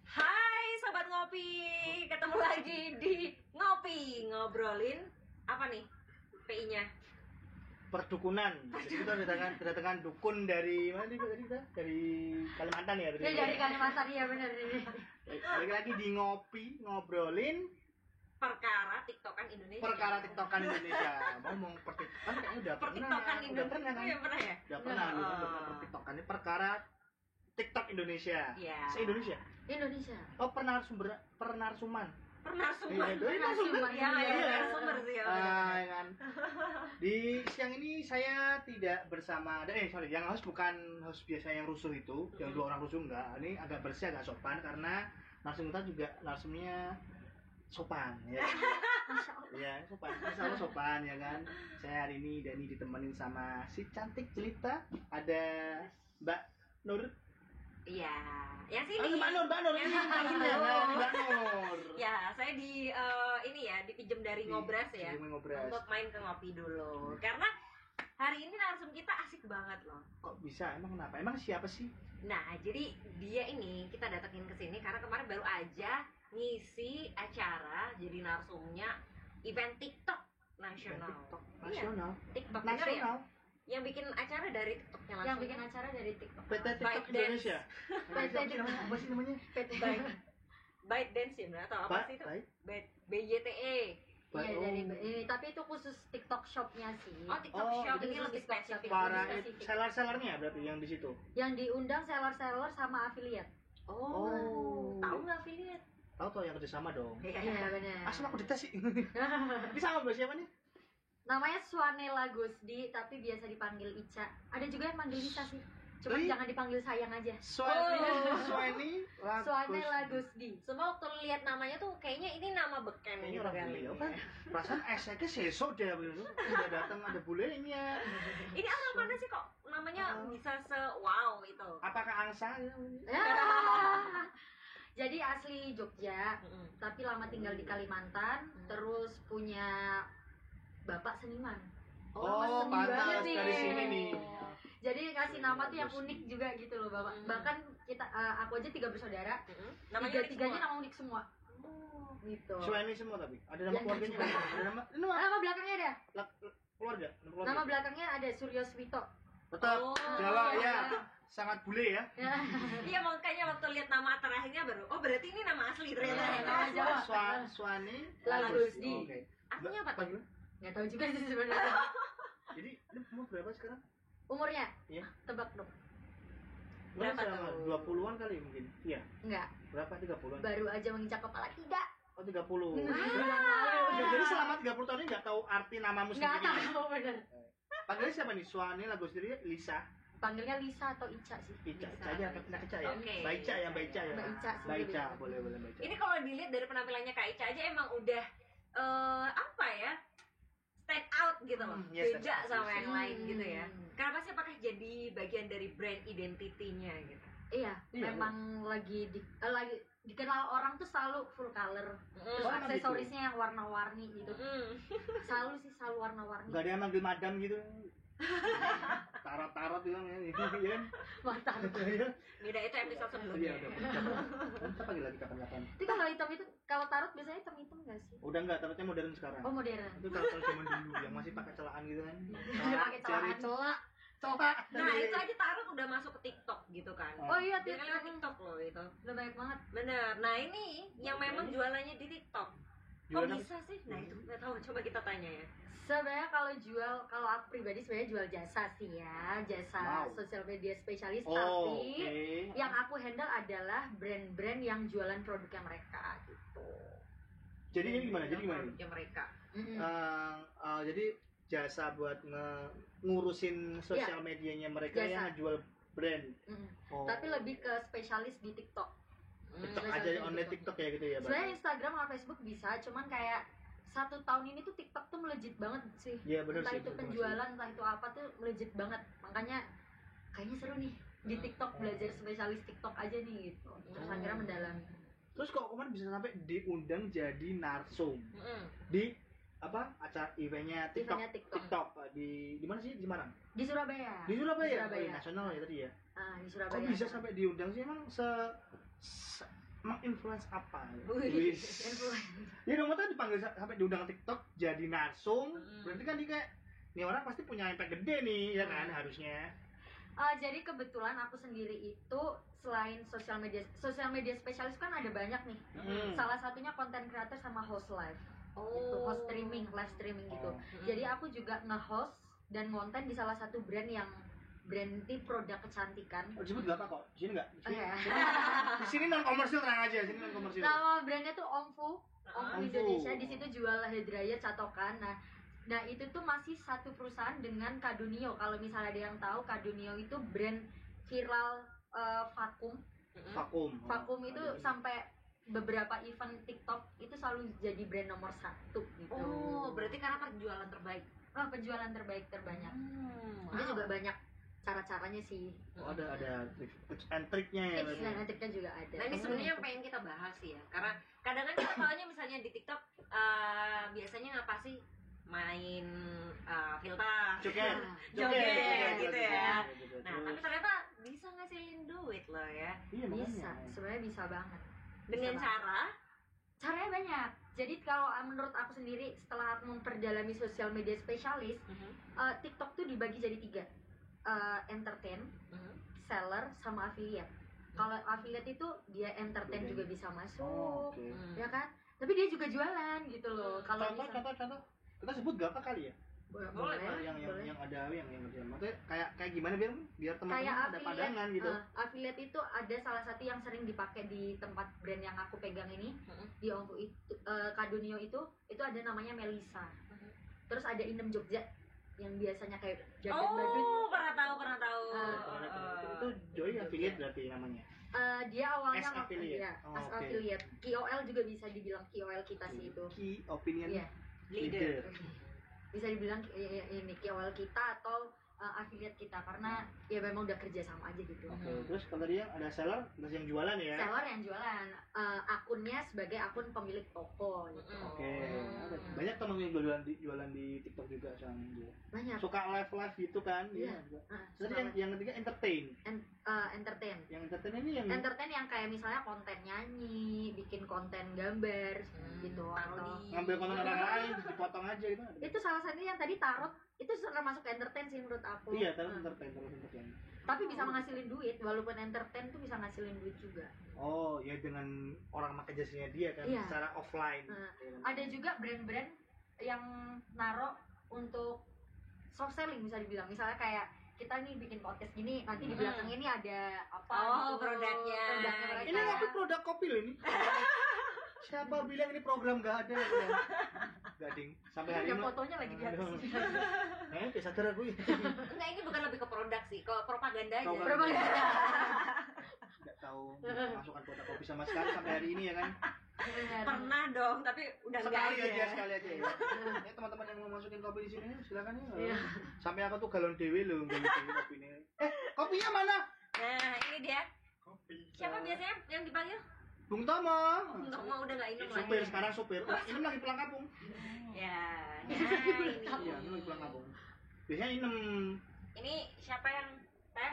Hai Sobat Ngopi, ketemu lagi di Ngopi, ngobrolin apa nih PI-nya? Perdukunan. Jadi kita kedatangan dukun dari mana nih tadi kita? Dari Kalimantan ya? Ya dari Kalimantan, iya benar ini. Balik lagi di Ngopi, ngobrolin Perkara TikTokan Indonesia. perkara TikTokan Indonesia. Ngomong pertiktokan kayaknya udah pernah. TikTokan Udah Indonesia. pernah kan? Iya, pernah ya? Udah pernah Oh. gitu udah pertiktokan. Ini perkara TikTok Indonesia. Iya. Se-Indonesia. Indonesia. Oh, pernarsuman. Pernah sumber. Iya, narasumber. Iya, narasumber sih ya. Ya kan. Di siang ini saya tidak bersama yang host bukan host biasa yang rusuh itu, yang dua orang rusuh enggak. Ini agak bersih, agak sopan karena langsung kita juga langsungnya sopan ya. Ya, sopan. Selalu sopan ya kan. Saya hari ini Dani ditemenin sama si cantik jelita, ada Mbak Nur. Iya, yang sini. Mbak Nur. Yang Ini sini. Mbak Nur. Ya, saya dipinjam dari Ngobras ya. Ngobras. Untuk main ke Ngopi dulu. Karena hari ini narsum kita asik banget loh. Kok bisa? Emang kenapa? Emang siapa sih? Nah, jadi dia ini kita datengin ke sini karena kemarin baru aja ngisi acara jadi narsumnya event TikTok nasional. TikTok Iya, nasional. TikTok bener ya? Nasional. Yang bikin acara dari TikToknya langsung. Yang bikin acara dari TikTok. PT TikTok Byte Indonesia. PT Apa sih namanya? Byte Dance ya, bener? Atau apa sih itu? BYTE. Iya dari ini, tapi itu khusus TikTok shopnya sih. Oh, TikTok Oh, Shop itu ini khusus lebih TikTok spesifik. Shop. Para Spesifik. seller-sellernya berarti yang di situ. Yang diundang seller-seller sama affiliate. Oh, tahu nggak affiliate? Tahu yang kerjasama dong. Iya benar. Asal aku dites sih. Bisa ngobrol siapa nih? Namanya Swanela Gusdi, tapi biasa dipanggil Ica. Ada juga yang manggil Lisa sih. Cuma Ih. jangan dipanggil sayang aja. Swani Swanela Gusdi. Semua waktu lihat namanya tuh kayaknya ini nama beken Kayaknya gitu orang kan. beliau kan. Perasaan esnya sesok deh begitu. Udah datang ada bulenya. Ini orang mana sih kok namanya bisa wow itu? Apakah angsa? Ya. Jadi asli Jogja, tapi lama tinggal di Kalimantan, terus punya bapak seniman. Oh, seni pantas banget nih. dari sini nih. Jadi kasih nama tuh yang unik juga gitu loh bapak. Bahkan kita aku aja 3 bersaudara, Namanya tiganya nama unik semua. Gitu. Swani semua tapi ada nama Ya, keluarganya cuma. nggak? Ada nama Nama belakangnya ada. keluarga. Nama belakangnya ada Suryo Swito. Tetap Oh, Jawa iya. ya. Sangat bule ya. Ya. Iya, makanya waktu lihat nama terakhirnya baru, oh berarti ini nama asli ternyata. Iya, ya. nama Jawa. Swani Lagusdi. Oke. Artinya apa tuh? Nggak tahu juga sih sebenarnya. Jadi ini umur berapa sekarang? Umurnya? Iya. Tebak dong. Berapa Sama tuh? 20-an kali mungkin. Iya. Enggak. Berapa 30-an? Baru aja menginjak kepala 3. Oh 30. Bulan lalu. Jadi selama 30 tahun ini nggak tahu arti namamu Nggak sendiri. tahu bener. Panggilnya siapa nih? Swani Lagusdi, Lisa, Panggilnya Lisa atau Ica sih. Ica. Lisa. Ica aja, Kak Ica ya. Oke. Mbak Ica ya, Mbak Ica ya. Mbak Ica sih, Mbak dia Ica, bilang. boleh Mbak Ica. Ini kalau dilihat dari penampilannya Kak Ica aja emang udah apa ya? Stand out gitu loh. Ya, stand Beda out. sama yang lain gitu ya. Hmm. Kenapa sih, apakah jadi bagian dari brand identity-nya gitu? Iya, Iya, memang lagi dikenal orang tuh selalu full color. Terus Oh, emang aksesorisnya yang warna-warni gitu. Selalu warna-warni. Gak ada yang manggil madam gitu. Tarot-tarot bilang ya. Iya kan? Mantan. Iya. Beda itu episode Iya, sebelumnya. udah. Kita panggil lagi kapan-kapan. Tapi kalau hitam itu, kalau tarot biasanya hitam-hitam nggak sih? Udah enggak, tarotnya modern sekarang. Oh modern. Itu kalau zaman dulu yang masih pakai celaan gitu kan. Pakai celana. Nah, itu aja tarot udah masuk ke TikTok gitu kan. Oh iya, Dia lewat TikTok loh itu. Udah banyak banget. Bener. Nah, ini yang memang jualannya di TikTok. Kok Jualan apa? bisa sih? Nah, itu nggak tahu. Coba kita tanya ya. Sebenarnya kalau aku pribadi sebenarnya jual jasa sih ya, jasa Wow. sosial media spesialis. Oh, tapi oke. yang aku handle adalah brand-brand yang jualan produknya mereka gitu. Jadi ini gimana? Jadi gimana? Produknya mereka. Jadi jasa buat ngurusin sosial medianya mereka Jasa. yang ngejual brand. Mm. Oh. Tapi lebih ke spesialis di TikTok. TikTok Spesialis aja di online TikTok. TikTok ya gitu ya, Bang? Sebenarnya Instagram sama Facebook bisa, cuman kayak 1 tahun ini tuh TikTok tuh melejit banget sih. Iya benar Entah sih. itu bener penjualan, entah itu apa tuh melejit banget. Makanya kayaknya seru nih di TikTok, belajar spesialis TikTok aja nih gitu. Terus akhirnya mendalami. Terus kok kemarin bisa sampai diundang jadi narsum Mm-mm. di apa acara eventnya TikTok? Eventnya TikTok. TikTok di mana sih, di Semarang? Di Surabaya. Di Surabaya. Di Surabaya. Oh, iya, nasional ya tadi ya. Ah, di Kok Surabaya. bisa sampai diundang sih, emang menginfluence apa? Wih. Wis. Influencer. Ya dong, tuh dipanggil sampai diundang TikTok jadi narsum, Mm. berarti kan dia kayak nih orang pasti punya impact gede nih, ya kan harusnya. Jadi kebetulan aku sendiri itu selain sosial media spesialis kan ada banyak nih. Salah satunya konten creator sama host live. Gitu, host streaming, live streaming gitu. Oh. Jadi aku juga nge-host dan konten di salah satu brand yang berhenti produk kecantikan. Oh, disebut nggak apa kok? Di sini nggak? Di sini, Oke. di sini non komersil, tenang aja, di sini non komersil. Nama brandnya tuh Omfu Omfu. Indonesia. Di situ jual hair dryer catokan. Nah itu tuh masih satu perusahaan dengan Kadunio. Kalau misalnya ada yang tahu, Kadunio itu brand viral vakum. Vakum. Vakum itu Ada. sampai beberapa event TikTok itu selalu jadi brand nomor 1 gitu. Oh, berarti karena penjualan terbaik. Penjualan terbaik terbanyak. Wow. Itu juga banyak cara-caranya sih. Oh, ada tips and triknya ya. Tips berarti. dan triknya juga ada. Nah ini sebenarnya yang pengen kita bahas sih ya, karena kadang kan kita taunya misalnya di TikTok biasanya ngapa sih main filter, Joget, joget gitu ya. Joget. Nah tapi Terus- ternyata bisa ngasihin duit loh ya, iya, Bisa, makanya. sebenarnya bisa banget. dengan Bisa cara Caranya banyak. Jadi kalau menurut aku sendiri setelah aku memperdalami sosial media spesialis, TikTok tuh dibagi jadi 3. Entertain, seller, sama affiliate. Kalau affiliate itu dia entertain Beda. juga bisa masuk, Oh, oke. ya kan? Tapi dia juga jualan gitu loh. Kalau Contoh. Kita sebut gak apa kali ya? boleh, yang ada yang kerja. Maksudnya kayak gimana biar teman-teman Kayak ada affiliate, pandangan gitu. affiliate itu ada salah satu yang sering dipakai di tempat brand yang aku pegang ini, di Omfu itu, Kadunio itu ada namanya Melisa. Terus ada Inem Jogja yang biasanya kayak jaket badut. oh pernah tahu. Itu Joy affiliate berarti namanya. Dia awalnya As affiliate. ya, Oh, as oke. affiliate. KOL juga bisa dibilang KOL kita sih itu. Key opinion Iya, Leader. bisa dibilang ini KOL kita atau affiliate kita karena ya memang udah kerja sama aja gitu. Oke, terus kalau tadi yang ada seller, terus yang jualan ya. Seller yang jualan, akunnya sebagai akun pemilik toko gitu. Oke, ada banyak teman yang jualan di TikTok juga sama dia. Banyak. Suka live gitu kan? Iya. juga. Ah, Terus suka yang ketiga entertain. entertain. Yang entertain ini yang Entertain yang kayak misalnya konten nyanyi, bikin konten gambar gitu atau Parodi. ngambil konten orang lain dipotong aja gitu. ada. itu salah satunya yang tadi tarot itu termasuk entertain sih menurut aku. Iya, terus Ah. entertain. Tapi bisa menghasilin duit, walaupun entertain tuh bisa ngasilin duit juga. Oh, ya dengan orang pakai jasanya dia kan Iya. secara offline. Nah, ada juga brand-brand yang naro untuk soft selling bisa dibilang. Misalnya kayak kita nih bikin podcast gini, nanti di belakang ini ada apa Oh, gitu, produknya. mereka. Ini tapi produk kopi loh ini. Siapa bilang ini program gak ada? Gak ding. Sampai hari Ada ini. fotonya lagi di atas. Bisa sadar gue. Enggak, ini bukan lebih ke produk sih, ke propaganda aja. Propaganda. Propaganda. Gak tahu masukkan produk kopi sama sekali sampai hari ini ya kan. Benar. Pernah dong, tapi udah enggak Sekali aja ya. Ya teman-teman yang mau masukin kopi di sini silakan ya. Iya. Sampai aku tuh galon dewe loh nggak kopi ini. Kopinya mana? Nah, ini dia. Kopi. Siapa biasanya yang dipanggil? Bung Tomo. Untuk mau udah enggak minum Supir lagi. sekarang supir. Ini lagi pulang kampung. Ya. Nah, Iya, ini lagi pulang kampung. Biasanya inem. Ini siapa yang teh?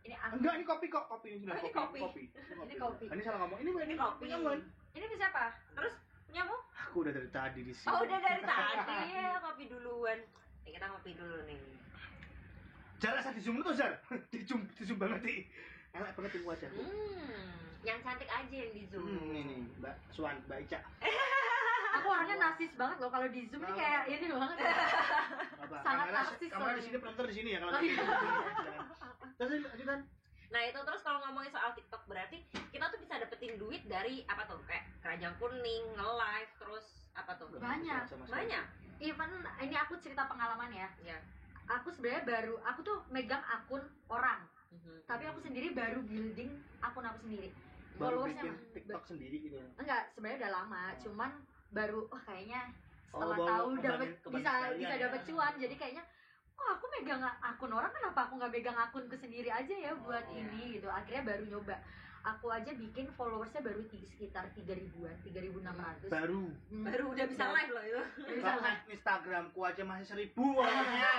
Ini aku. Enggak, ini kopi kok. Kopi ini sudah Oh, ini kopi. kopi. Ini kopi. Ini salah ngomong. Ini kopi. Aman. Ini ke siapa? Terus punya mu? Aku udah dari tadi di sini. Oh, udah dari tadi ya, kopi duluan. Nih, kita ngopi dulu nih. Jar asal di zoom tuh Jar. Di zoom banget nih. Enak banget yang wajah. Yang cantik aja yang di zoom. Ini Mbak Suan, Mbak Ica. Aku orangnya narsis banget loh kalau di zoom nih kayak ini banget. Apa? Sangat Kamera narsis kamera di soalnya. sini, penonton di sini ya kalau Oh, gitu. iya. Terus lanjutan. Nah itu terus kalau ngomongin soal TikTok berarti kita tuh bisa dapetin duit dari apa tuh, kayak keranjang kuning, nge-live, terus apa tuh? Banyak. Banyak. Even ini aku cerita pengalaman ya. Ya. Aku sebenarnya aku tuh megang akun orang, tapi aku sendiri baru building akun aku sendiri. baru followersnya bikin TikTok sendiri gitu. enggak, sebenarnya udah lama, cuman baru kayaknya setelah baru tahu kebanding- dapat kebanding bisa sekalian ya. dapat cuan, jadi kayaknya aku megang akun orang, kenapa aku nggak megang akunku sendiri aja ya buat Oh. ini gitu. Akhirnya baru nyoba. Aku aja bikin followersnya baru sekitar 3.000-an, 3.600. Baru. Baru udah bisa live loh itu. Bisa Kalau lah. Instagramku aja masih 1.000 followernya.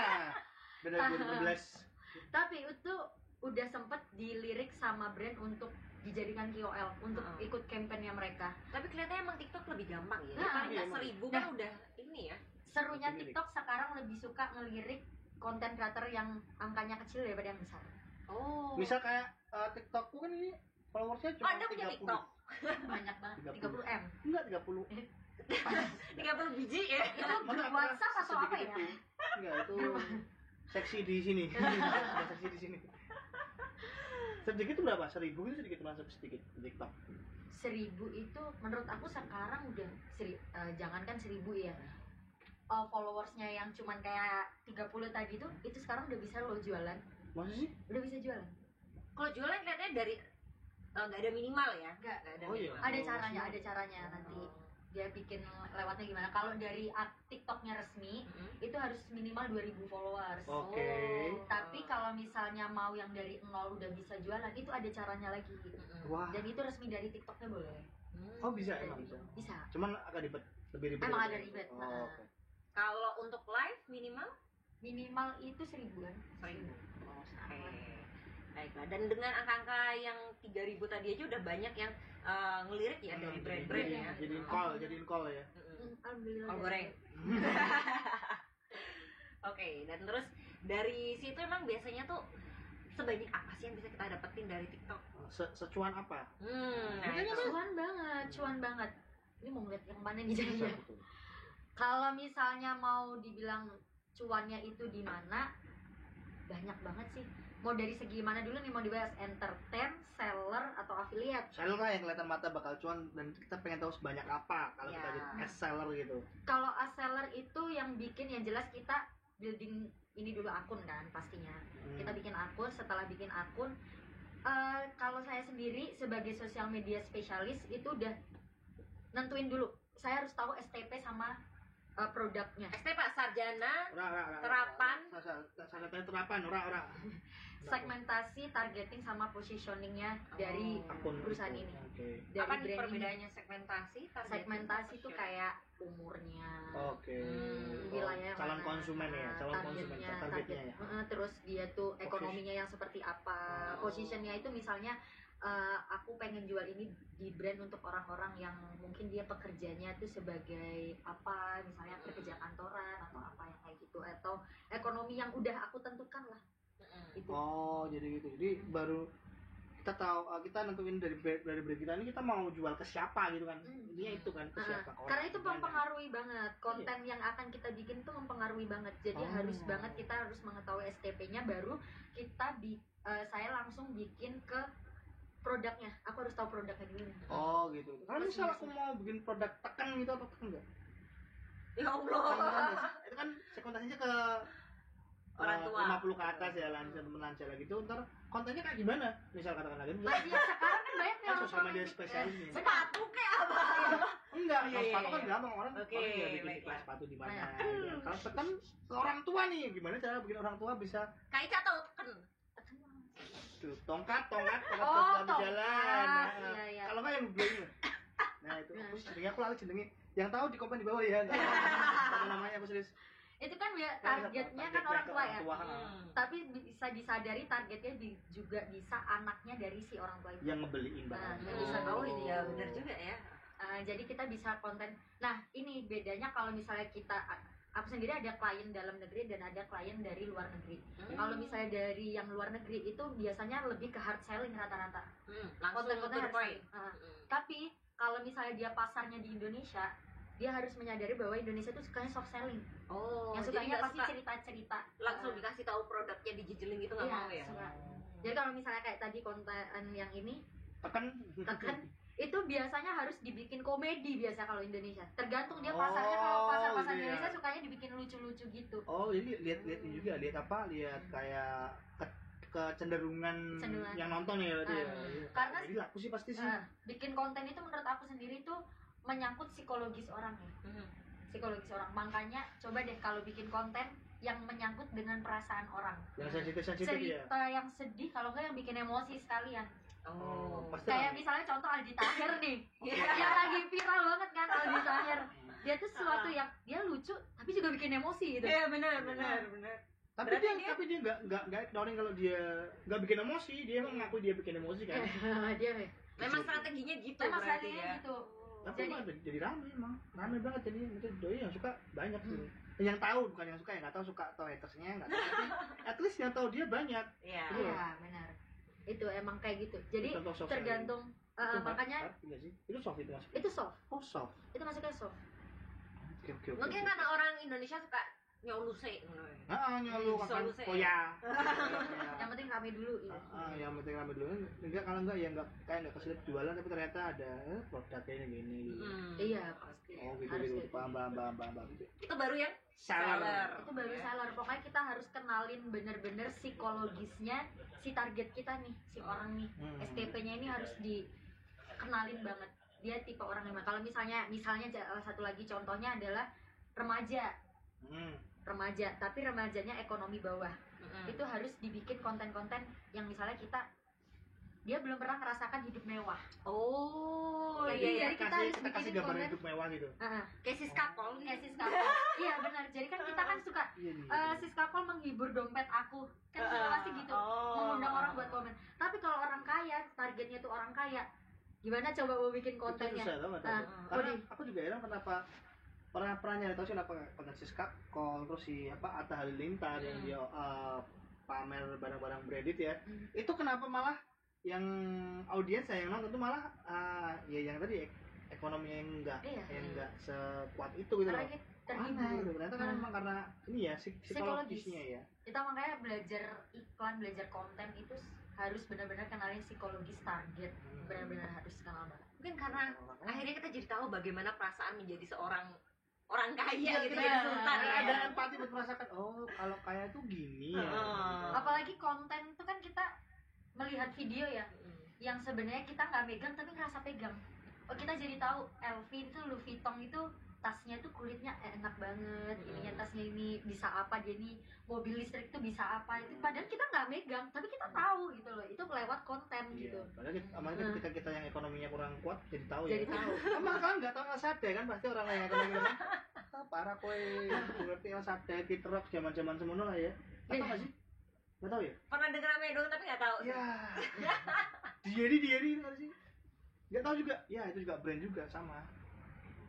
Beda 2016. Tapi itu udah sempet dilirik sama brand untuk dijadikan KOL untuk Oh. ikut campaignnya mereka. Tapi kelihatannya emang TikTok lebih gampang ya. Nah, Paling nggak iya, 1.000 nah. kan udah ini ya. Serunya Dilirik. TikTok sekarang lebih suka ngelirik konten creator yang angkanya kecil daripada yang besar. Oh. Misal kayak TikTokku kan ini followersnya cuma Anda punya 30. TikTok? Banyak banget, 30. 30M. Enggak 30. 30 biji ya. Itu Masa grup WhatsApp atau apa sedikit ya? itu? Enggak, itu seksi di sini. Ada seksi di sini. Sedikit itu berapa? 1.000 itu sedikit, masuk sedikit di TikTok. 1.000 itu menurut aku sekarang udah jangankan 1.000 ya. Followersnya yang cuman kayak 30 tadi itu sekarang udah bisa lo jualan. Masa sih? Udah bisa jualan. Kalau jualan kelihatannya dari nggak ada minimal ya. Nggak. ada Oh, iya. minimal. Ada caranya nanti. Dia bikin lewatnya gimana. Kalau dari TikToknya resmi itu harus minimal 2.000 followers. Oke. Tapi kalau misalnya mau yang dari nol udah bisa jualan, itu ada caranya lagi. Wah. Dan itu resmi dari TikToknya boleh. Oh, bisa emang bisa. Bisa. Cuman agak ribet, lebih ribet. Emang dari agak itu. ribet. Oh, Nah. oke. Kalau untuk live minimal Minimal itu 1.000-an. 1.000. Oke. Baiklah. Dan dengan angka-angka yang 3.000 tadi aja udah banyak yang ngelirik ya dari brand-brand ya. Jadiin call ya. Alhamdulillah. Kol goreng. Oke, dan terus dari situ emang biasanya tuh sebanyak apa sih yang bisa kita dapetin dari TikTok? Secuan apa? Nah Makanya itu. Cuan banget. Ini mau ngeliat yang mana nih jadinya? Kalau misalnya mau dibilang cuannya itu di mana, banyak banget sih. Mau dari segi mana dulu nih mau dibahas? Entertain, seller, atau affiliate? Seller lah yang kelihatan mata bakal cuan dan kita pengen tahu sebanyak apa kalau kita Ya. jadi as seller gitu. Kalau as seller itu yang bikin, yang jelas kita building ini dulu akun kan pastinya. Kita bikin akun, setelah bikin akun, kalau saya sendiri sebagai sosial media spesialis itu udah nentuin dulu. Saya harus tahu STP sama produknya. ST Pak Sarjana Ora. Terapan. Sangat terapan, ora. Segmentasi, targeting sama positioningnya dari Akun perusahaan itu. ini. Oke. Dari Apa nih brand ini. perbedaannya segmentasi? targeting, Segmentasi itu position? kayak umurnya, Oke. wilayah Calon mana, konsumen ya, calon konsumen targetnya ya. terus dia tuh ekonominya yang seperti apa, Oh. positionnya itu misalnya aku pengen jual ini di brand untuk orang-orang yang mungkin dia pekerjanya tuh sebagai apa, misalnya pekerja kantoran atau apa yang kayak gitu, atau ekonomi yang udah aku tentukan lah itu. Oh, jadi gitu. Jadi baru kita tahu, kita nentuin dari brand kita ini kita mau jual ke siapa gitu kan. Intinya itu kan, ke siapa. ke orang Karena itu gimana. mempengaruhi banget konten yang akan kita bikin tuh mempengaruhi banget. Jadi Oh. harus banget kita harus mengetahui STP-nya, baru kita saya langsung bikin ke produknya. Aku harus tahu produknya dulu nih. Oh gitu. Kalau Terus misal bisa. aku mau bikin produk tekan gitu atau tekan enggak? Ya Allah. Itu kan segmentasinya ke Orang tua. 50 ke atas ya, lansia gitu. Ntar kontennya kayak gimana? Misal katakan lagi Nah, ya sekarang kan banyak kan yang sosial media spesialis nih. Sepatu kayak apa? Enggak, Iya, kalau iya, sepatu kan iya. gampang, orang Oke, orang ya bikin baiklah. iklan sepatu di mana. Banyak. gitu. Kalau tekan ke orang tua nih, gimana cara bikin orang tua bisa Kaica atau teken? tuh tongkat Oh, dalam tongkat. jalan. Nah, Iya, iya. kalau nggak yang belum. Nah itu Nah. aku jenenge aku lali jenenge. Yang tahu di komen di bawah ya. Nggak tahu namanya aku serius. Itu kan targetnya kan orang tua ya. Tapi bisa disadari targetnya juga bisa anaknya dari si orang tua itu. Yang ngebeliin Nah, barang. yang bisa Oh iya benar juga ya. Jadi kita bisa konten. Nah, ini bedanya kalau misalnya aku sendiri ada klien dalam negeri dan ada klien dari luar negeri. Kalau misalnya dari yang luar negeri itu biasanya lebih ke hard selling rata-rata. Langsung Konten-konten to the hard point. selling. Tapi kalau misalnya dia pasarnya di Indonesia, dia harus menyadari bahwa Indonesia itu sukanya soft selling. Oh, Yang jadi sukanya nggak pasti suka cerita-cerita. langsung dikasih tahu produknya dijijelin gitu nggak Iya, mau ya? suka. Jadi kalau misalnya kayak tadi konten yang ini Tekan. itu biasanya harus dibikin komedi biasa kalau Indonesia. Tergantung dia pasarnya. Kalau pasar-pasar gitu ya. Indonesia sukanya dibikin lucu-lucu gitu. Oh, jadi lihat ini juga, lihat apa? Lihat kayak kecenderungan Cenderungan. yang nonton ya berarti ya. Karena Jadi laku sih pasti sih. bikin konten itu menurut aku sendiri tuh menyangkut psikologis orang ya. Psikologis orang. Makanya coba deh kalau bikin konten yang menyangkut dengan perasaan orang. Yang sensitif-sensitif ya. Cerita yang sedih, kalau enggak yang bikin emosi sekalian. Pasti Kayak lah. misalnya contoh Aldi Taher nih. Yang lagi viral banget kan Aldi Taher. Dia tuh sesuatu yang dia lucu tapi juga bikin emosi gitu. Iya benar. Tapi Berarti dia nggak ignoring kalau dia nggak bikin emosi, dia emang ngaku dia bikin emosi kan. Dia Memang strateginya gitu memang berarti strateginya ya. gitu. Tapi Jadi- emang jadi rame emang, rame banget jadi itu doi yang suka banyak gitu. Yang tahu bukan yang suka, yang nggak tahu suka atau hatersnya nggak tahu. Tapi at least yang tahu dia banyak. Iya. Iya, benar. Itu emang kayak gitu. Jadi Contoh soft tergantung Itu makanya hard nggak sih? Itu soft itu masuk. itu soft. Oh soft. Itu masuknya soft. Oke. Mungkin karena orang Indonesia suka nyoluse ngono ya. Nyolu kan Solusi. koya. Yang penting rame dulu gitu. Yang penting rame dulu. Enggak kalau enggak ya enggak kayak enggak keselip jualan tapi ternyata ada produknya gini gitu. Iya, pasti. Oh gitu Harus gitu. kayak Paham gitu. Itu baru yang Seller. Itu baru seller. Pokoknya kita harus kenalin bener-bener psikologisnya si target kita nih, si orang nih. STP-nya ini harus dikenalin banget. Dia tipe orang yang kalau misalnya satu lagi contohnya adalah remaja. Remaja, tapi remajanya ekonomi bawah. Itu harus dibikin konten-konten yang misalnya dia belum pernah merasakan hidup mewah. Oh, Jadi iya. kita harus kita kasih bikin gambar konten. hidup mewah gitu. Kayak si skapol gitu. Kayak Siskapol. Iya benar. Jadi kan kita kan suka Iya nih. Siskapol menghibur dompet aku. Kan suka pasti gitu. Mengundang orang buat komen. Tapi kalau orang kaya, targetnya tuh orang kaya. Gimana coba mau bikin kontennya? Susah banget. Karena aku juga heran kenapa pernah nyari tahu sih kenapa si Skapkol terus si Atta Halilintar yang dia pamer barang-barang branded ya. Itu kenapa malah yang audiens yang nonton tuh malah ya yang tadi ekonomi yang enggak sekuat itu gitu Karena loh. kita Aneh terhibur. gitu. Ternyata kan memang karena ini ya psikologisnya ya. Kita makanya belajar iklan, belajar konten itu harus benar-benar kenalin psikologis target. Benar-benar harus kenal banget. Mungkin karena akhirnya kita jadi tahu bagaimana perasaan menjadi seorang orang kaya gitu benar. ya, sultan ya. Ada empati buat merasakan kalau kaya tuh gini ya. Apalagi konten itu kan kita melihat video ya, yang sebenarnya kita nggak megang tapi ngerasa pegang. Oh, kita jadi tahu LV itu Louis Vuitton itu tasnya tuh kulitnya enak banget, ininya tasnya ini bisa apa, jadi mobil listrik tuh bisa apa, itu padahal kita nggak megang tapi kita tahu gitu loh, itu lewat konten gitu. Padahal ketika kita yang ekonominya kurang kuat jadi tahu Jadi ya. tahu. Emang kan nggak tahu nggak sadar kan pasti orang yang ekonominya parah kowe ngerti yang sadar kita rock zaman semono lah ya. Tahu nggak sih? Nggak tahu ya? Pernah denger namanya doang tapi nggak tahu. Ya. Diary nggak sih? Nggak tahu juga. Ya itu juga brand juga sama.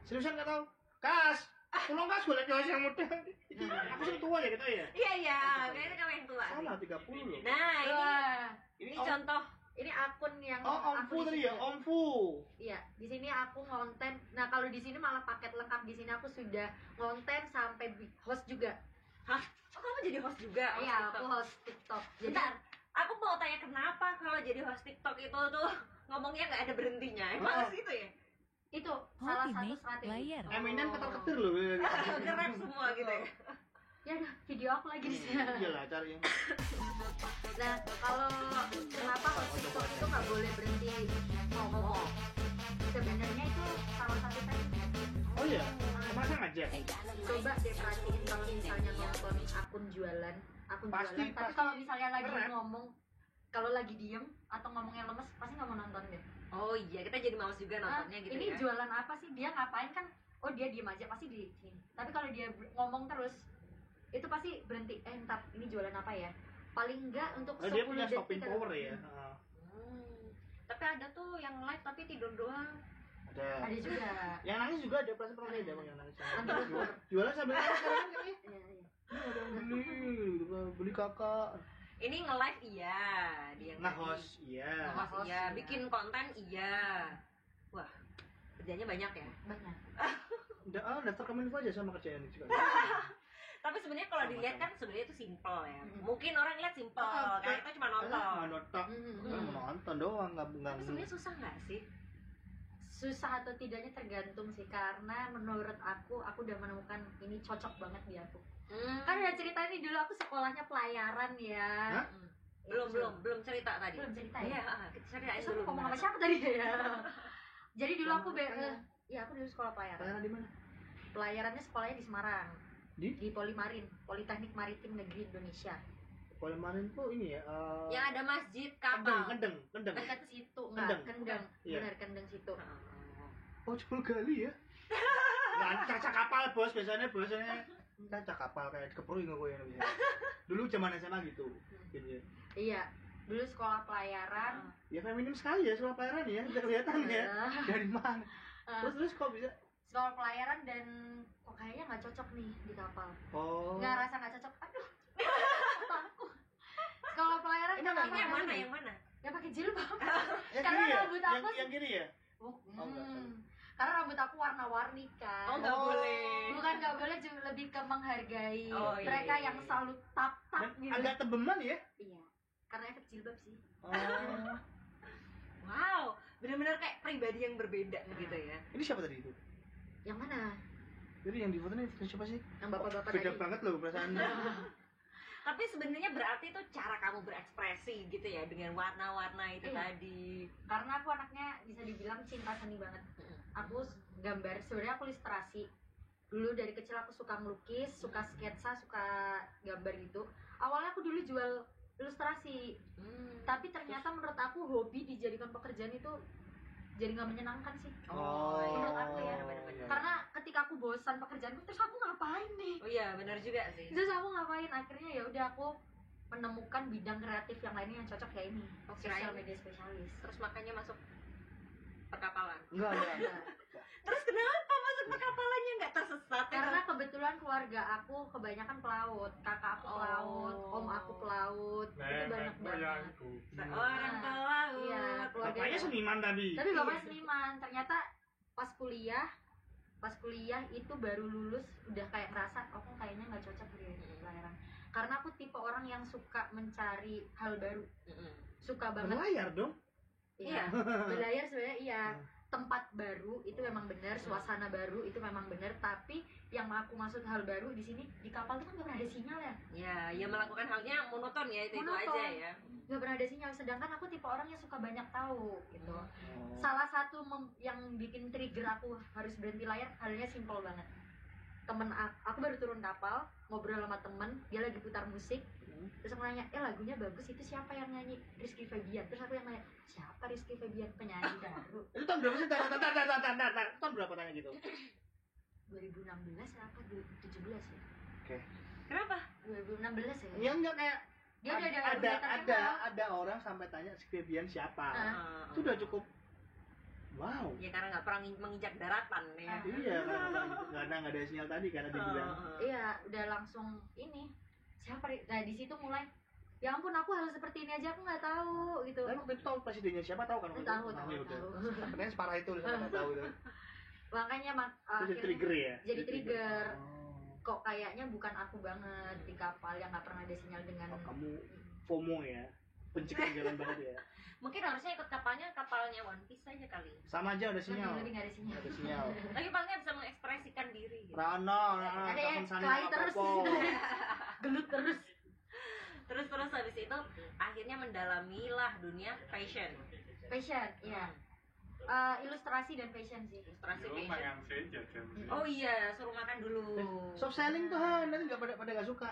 Seriusan nggak tahu? Kas, tolong kas gue lihat yang muda. Aku sih tua ya gitu ya. Iya, kayaknya kamu yang tua. Sama 30 loh. Nah, Wah, ini contoh. ini akun yang Om Fu aku tadi di ya, sini. Om Fu. Iya, di sini aku ngonten. Nah, kalau di sini malah paket lengkap. Di sini aku sudah ngonten sampai host juga. Hah? Oh, kamu jadi host juga? Host Iya, TikTok? aku host TikTok. Jadi Bentar, aku mau tanya kenapa kalau jadi host TikTok itu tuh ngomongnya nggak ada berhentinya? Emang gitu ya? itu salah satu Ultimate strategi. Player. Eminem ketar-ketir loh. Nge-rap semua gitu ya? Ya udah, video aku lagi di sini. Iya lah cari. Nah, kalau kenapa host TikTok itu nggak boleh berhenti ngomong? Sebenarnya itu salah satu teknik. Oh iya, masa ngajak? Coba deh perhatiin kalau misalnya nonton akun jualan, Pasti- tapi pasti kalau misalnya lagi keren. ngomong, kalau lagi diem atau ngomongnya lemes, pasti nggak mau nonton deh. Oh iya, kita jadi males juga nontonnya gitu ini ya? jualan apa sih? Dia ngapain kan? Oh dia diem aja pasti di sini. Tapi kalau dia ngomong terus, itu pasti berhenti. Ntar ini jualan apa ya? Paling enggak untuk Oh, dia 10 punya detik stopping ke power depan. ya. Tapi ada tuh yang live tapi tidur doang. Ada. Ada juga. Yang nangis juga ada, pernah ada emang yang nangis. Nangis. Jualan sambil nangis sekarang kan ya? Iya, iya. Ada yang beli kakak. Ini nge-live iya, dia Nge-host iya. Nge-host iya, iya. bikin konten iya. Wah, kerjanya banyak ya. Banyak. Daftar Kominfo aja sama kerjaan juga. Tapi sebenarnya kalau dilihat kan sebenarnya itu simple ya. Mungkin orang lihat simple, karena kita cuma nonton. Nonton. Mm-mm. Nonton doang nggak. Tapi sebenarnya susah nggak sih? Susah atau tidaknya tergantung sih, karena menurut aku udah menemukan ini cocok banget di aku. Kan udah cerita nih dulu aku sekolahnya pelayaran ya. Hah? belum cerita tadi. Belum cerita Iya, ya. kita ceritain Terus aku dulu. ngomong sama gimana. siapa tadi ya? Jadi dulu aku Pelayaran. aku dulu sekolah pelayaran. Pelayaran di mana? Pelayarannya sekolahnya di Semarang. Di Polimarin, Politeknik Maritim Negeri Indonesia. Polimarin tuh ini ya. Yang ada masjid Kendeng, kapal. kendeng. Dekat situ, enggak, Kendeng. Iya. Benar, Kendeng situ. Oh, jebol gali ya. Nggak caca kapal bos, biasanya caca kapal kayak dikepruin kok ya. Dulu zaman SMA gitu. Gitu ya. Iya, dulu sekolah pelayaran. Ya feminim sekali ya sekolah pelayaran ya, tidak kelihatan ya. Dari mana? Terus kok bisa? Sekolah pelayaran dan kok kayaknya nggak cocok nih di kapal. Oh. Nggak rasa nggak cocok. Aduh, takut. Sekolah pelayaran Emang kenapa Ini yang nggak mana? sih? Yang mana? Yang pakai jilbab. Yang Karena kiri ya? rambut aku Yang kiri ya? Oh, Oh, enggak. Karena rambut aku warna-warni kan. Oh, nggak boleh. Bukan nggak boleh, juga lebih ke menghargai Oh, iya, mereka iya, yang iya. selalu tap Dan gitu. agak tebeman ya? Iya, karena efek jilbab sih. Oh. Wow, benar-benar kayak pribadi yang berbeda gitu ya. Ini siapa tadi itu? Yang mana? Jadi yang di foto ini siapa sih? Yang bapak-bapak Beda tadi. banget loh perasaannya. Tapi sebenarnya berarti itu cara kamu berekspresi gitu ya dengan warna-warna itu Iya. tadi. Karena aku anaknya bisa dibilang cinta seni banget. Aku gambar, sebenarnya aku ilustrasi. Dulu dari kecil aku suka melukis, suka sketsa, suka gambar gitu. Awalnya aku dulu jual ilustrasi, tapi ternyata menurut aku hobi dijadikan pekerjaan itu jadi nggak menyenangkan sih. Menurut aku ya, iya. Karena ketika aku bosan pekerjaanku, terus aku ngapain nih? Oh iya, benar juga sih. Terus aku ngapain? Akhirnya ya udah aku menemukan bidang kreatif yang lainnya yang cocok kayak ini, Oh, social kirain. media spesialis. Terus makanya masuk perkapalan. Enggak. Terus kenapa masuk perkapalannya nggak tersesat? Karena kebetulan keluarga aku kebanyakan pelaut, kakak aku pelaut, om aku pelaut, itu banyak banget. Seorang pelaut. Iya, keluarga. Bapaknya seniman tadi. Tapi bapaknya seniman. Ternyata pas kuliah itu baru lulus udah kayak ngerasa aku kayaknya nggak cocok di pelayaran. Karena aku tipe orang yang suka mencari hal baru, suka banget. Berlayar dong. Iya, berlayar sebenarnya iya. Tempat baru itu memang benar, suasana baru itu memang benar, tapi yang aku maksud hal baru di sini di kapal itu kan gak pernah ada sinyal ya, Ya melakukan halnya monoton ya, itu Monoton. aja ya. gak pernah ada sinyal. Sedangkan aku tipe orang yang suka banyak tahu gitu. Oh. Salah satu yang bikin trigger aku harus berhenti layar halnya simpel banget. Temen aku baru turun kapal, ngobrol sama temen, dia lagi putar musik. Terus aku nanya, lagunya bagus, itu siapa yang nyanyi? Rizky Febian. Terus aku yang nanya, siapa Rizky Febian? Penyanyi baru. Itu tahun berapa sih? Tar. Tahun berapa tanya gitu? 2016 apa 2017 ya? Oke. Kenapa? 2016 ya? Ya enggak kayak Dia udah ada ada orang sampai tanya si Febian siapa. Ah. Itu udah cukup. Wow. Ya karena nggak pernah menginjak daratan ya. Iya, karena nggak ada sinyal tadi karena dia bilang. Iya, udah langsung ini. Siapa? Nah, di situ mulai ya ampun, aku hal seperti ini aja aku nggak tahu gitu. Tapi waktu itu tahu presidennya siapa tahu kan? Tahu. Katanya separah itu nggak tahu itu. Makanya Itu jadi akhirnya trigger ya. jadi trigger. Oh. Kok kayaknya bukan aku banget di kapal yang nggak pernah ada sinyal dengan Oh, kamu FOMO ya. Benci jalan banget ya. Mungkin harusnya ikut kapalnya One Piece aja kali. Sama aja ada sinyal. lebih nggak ada sinyal. Ada sinyal. Tapi paling nggak bisa mengekspresikan diri gitu. Rano, Ada ya, kapan sana kelahi terus. apa-apa. Gelut terus. Terus habis itu akhirnya mendalamilah dunia fashion. Fashion, iya. Ilustrasi dan fashion sih. Ilustrasi Dulu fashion. makan saja jam Oh iya, suruh makan dulu. Soft selling tuh Han, nanti nggak pada nggak suka.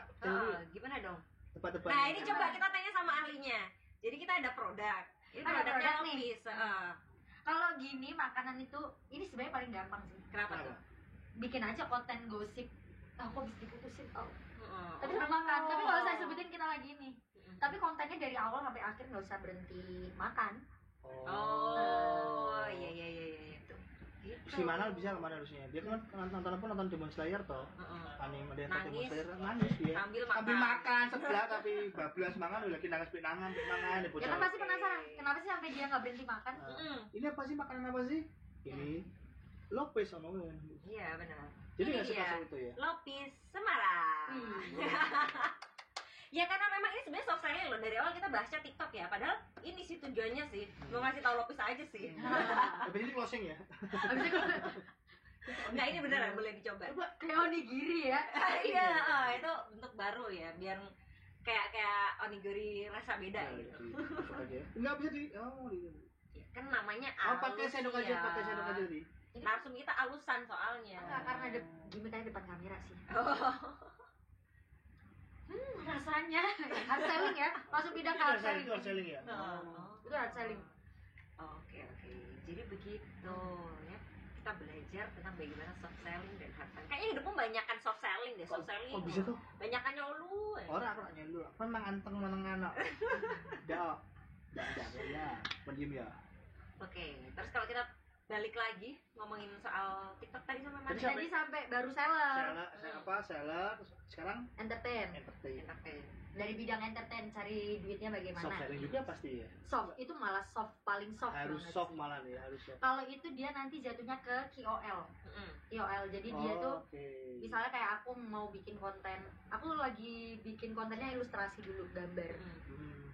Gimana dong? Tepat-tepat. Nah ini coba kita tanya sama ahlinya. Jadi kita ada produk. Ini Ada produknya produk nih. Lopis. Kalau gini makanan itu, ini sebenarnya paling gampang sih. Kenapa tuh? Bikin aja konten gosip. Aku habis diputusin. Tapi Oh. sambil makan. Tapi kalau saya sebutin kita lagi nih. Tapi kontennya dari awal sampai akhir nggak usah berhenti makan. Oh, iya. Gitu. Si Manal bisa kemana harusnya? Dia kan nonton Demon Slayer toh. Anime dia nonton Demon Nangis. Slayer nangis dia. Sambil makan sebelah tapi bablas mangan lagi nangis pinangan Ya kan pasti penasaran. Kenapa sih sampai dia nggak berhenti makan? Ini apa sih makanan apa sih? Ini Lopez ngomongin. Iya benar. Jadi Ini nggak suka dia. itu ya? Lopis Semarang. Ya karena memang ini sebenarnya soft selling loh. Dari awal kita bahasnya TikTok ya. Padahal ini sih tujuannya sih mau ngasih tahu Lopis aja sih. Tapi ini closing ya. Habis itu Nggak, ini beneran boleh dicoba. kayak onigiri ya. Iya, itu untuk baru ya. Biar kayak onigiri rasa beda gitu. Masuk aja. Enggak bisa di Kan namanya pakai sendok aja, pakai sendok aja nih. Narsum kita alusan soalnya. Enggak, karena ada gimmicknya depan kamera sih. Oh. Rasanya hard selling ya, masuk bidang hard selling. Hard selling ya. Itu hard selling. Oke. Jadi begitu ya. Kita belajar tentang bagaimana soft selling dan hard selling. Kayaknya hidupmu banyakan soft selling deh, soft selling. Kok bisa tuh? Banyakan lu. Orang aku nanya dulu. Kan mang anteng meneng anak. Dah. Ya. Pendiam ya. Oke, terus kalau kita balik lagi ngomongin soal TikTok tadi sampai mana? Tadi sampai baru seller. Seller, sekarang Entertain. Entertain. Dari bidang entertain cari duitnya bagaimana? Soft selling juga pasti ya. Soft itu malah soft, paling soft Harus banget soft sih. malah ya, harus soft. Kalau itu dia nanti jatuhnya ke KOL. KOL. Jadi dia tuh misalnya kayak aku mau bikin konten, aku lagi bikin kontennya ilustrasi dulu, gambar.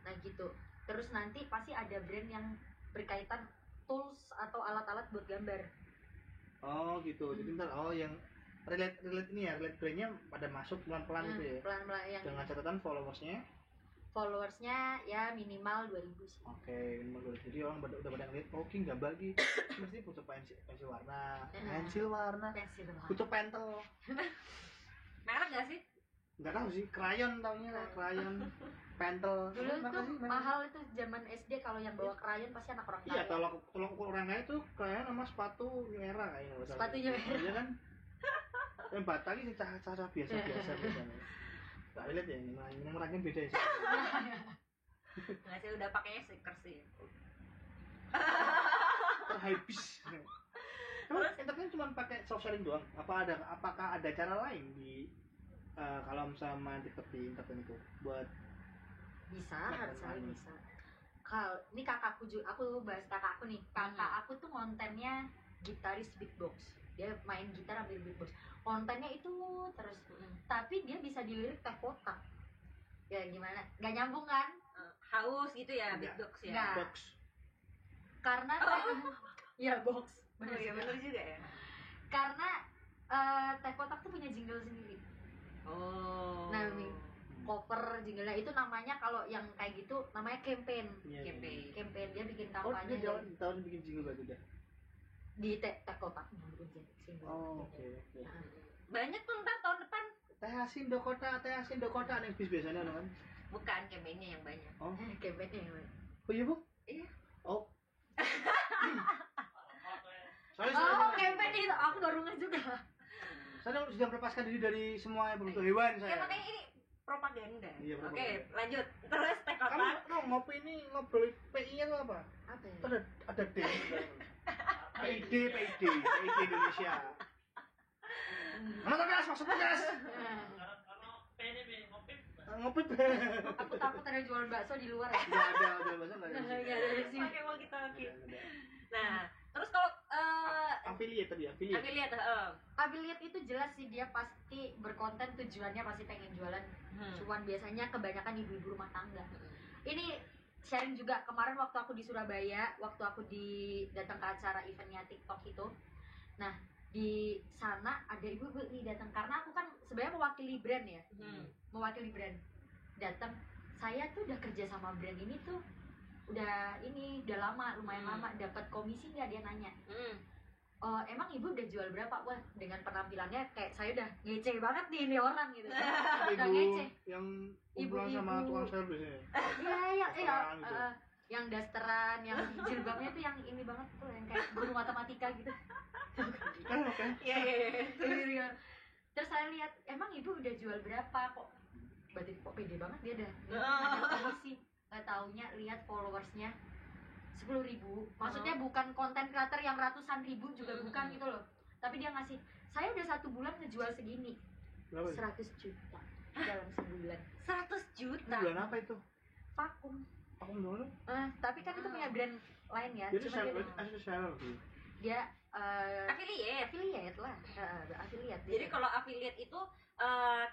Nah gitu. Terus nanti pasti ada brand yang berkaitan tools atau alat-alat buat gambar. Oh gitu. Jadi ntar yang relate ini ya, relate brandnya pada masuk pelan-pelan gitu ya. Pelan-pelan yang dengan catatan followersnya ya minimal 2000 sih. Oke, minimal 2000. Jadi orang udah pada ngeliat, oh King gambar gitu. Mesti butuh pensil warna, butuh pentel. Merek gak sih? Enggak tahu sih, krayon taunya lah, krayon, pentel. Dulu tuh mahal itu zaman SD, kalau yang bawa krayon pasti anak orang kaya. Iya, kalau ukur orang kaya tuh krayon sama sepatu merah kayaknya. Sepatunya merah. Iya kan? Yang batang ini cara biasa biasanya. Gak lihat ya, ini merahnya beda ya. Nggak sih, udah pakainya stiker sih. Terhabis. Terus entertain cuma pakai soft selling doang? Apakah ada cara lain di kalau misalnya main TikTok di entertain itu buat bisa, hard selling bisa. Kalau ini kakakku juga, aku bahas kakakku nih. Kakak aku tuh kontennya gitaris beatbox. Dia main gitar ambil beatbox. Kontennya itu terus, tapi dia bisa dilirik teh kotak. Ya gimana? Gak nyambung kan? Haus gitu ya, beatbox ya. Nggak. box? Karena ya box. Bener juga ya. Karena teh kotak tuh punya jingle sendiri. Oh. Nah, cover jinglenya itu namanya, kalau yang kayak gitu namanya campaign. Campaign dia bikin kampanye. Oh, dia tahun bikin jingle berarti dah. Di teh kotak. Oh, oke. Banyak tuh ntar tahun depan. Teh asin dokota nih bis biasanya kan. Bukan campaignnya yang banyak. Oh, Campaignnya yang mana? oh iya bu? Iya. Oh. Campaign itu aku baru ngeh juga. Saya sudah melepaskan diri dari semua bentuk hewan saya. Ya makanya ini propaganda. Iya, propaganda. Oke, lanjut. Terus teh kotak. Kamu ngopi ini ngobrol PI-nya tuh apa? Apa ya? Ada D. PID Indonesia. Mana tugas maksudnya guys? Ngopi. Aku takut ada jualan bakso di luar. Enggak ada jual bakso enggak ada. Nggak ada di sini. Pakai walkie-talkie. Nah, terus kalau affiliate tadi, affiliate, Affiliate itu jelas sih, dia pasti berkonten tujuannya pasti pengen jualan. Cuman biasanya kebanyakan ibu-ibu rumah tangga. Ini sharing juga, kemarin waktu aku di Surabaya, waktu aku datang ke acara eventnya TikTok itu. Nah, di sana ada ibu-ibu nih datang, karena aku kan sebenarnya mewakili brand ya. Mewakili brand. Datang, saya tuh udah kerja sama brand ini tuh udah lama, lumayan lama, dapat komisi nggak, dia nanya. Emang ibu udah jual berapa? Wah, dengan penampilannya kayak saya udah ngece banget nih ini orang gitu. Udah ngece. Yang kumpulan sama tukang sayur biasanya. Iya. Yang dasteran, yang jilbabnya tuh yang ini banget tuh, yang kayak guru matematika gitu. Kan. Iya. Terus saya lihat, emang ibu udah jual berapa kok? Berarti kok pede banget dia ada komisi. Gak taunya lihat followersnya 10.000. Maksudnya bukan konten creator yang ratusan ribu juga, bukan gitu loh. Tapi dia ngasih, saya udah 1 bulan ngejual segini. 100 juta dalam sebulan. 100 juta. Bulan apa itu? Vakum. Aku dulu. Tapi kan itu punya brand lain ya. Jadi Cuma dia affiliate lah. Affiliate. Jadi kalau affiliate itu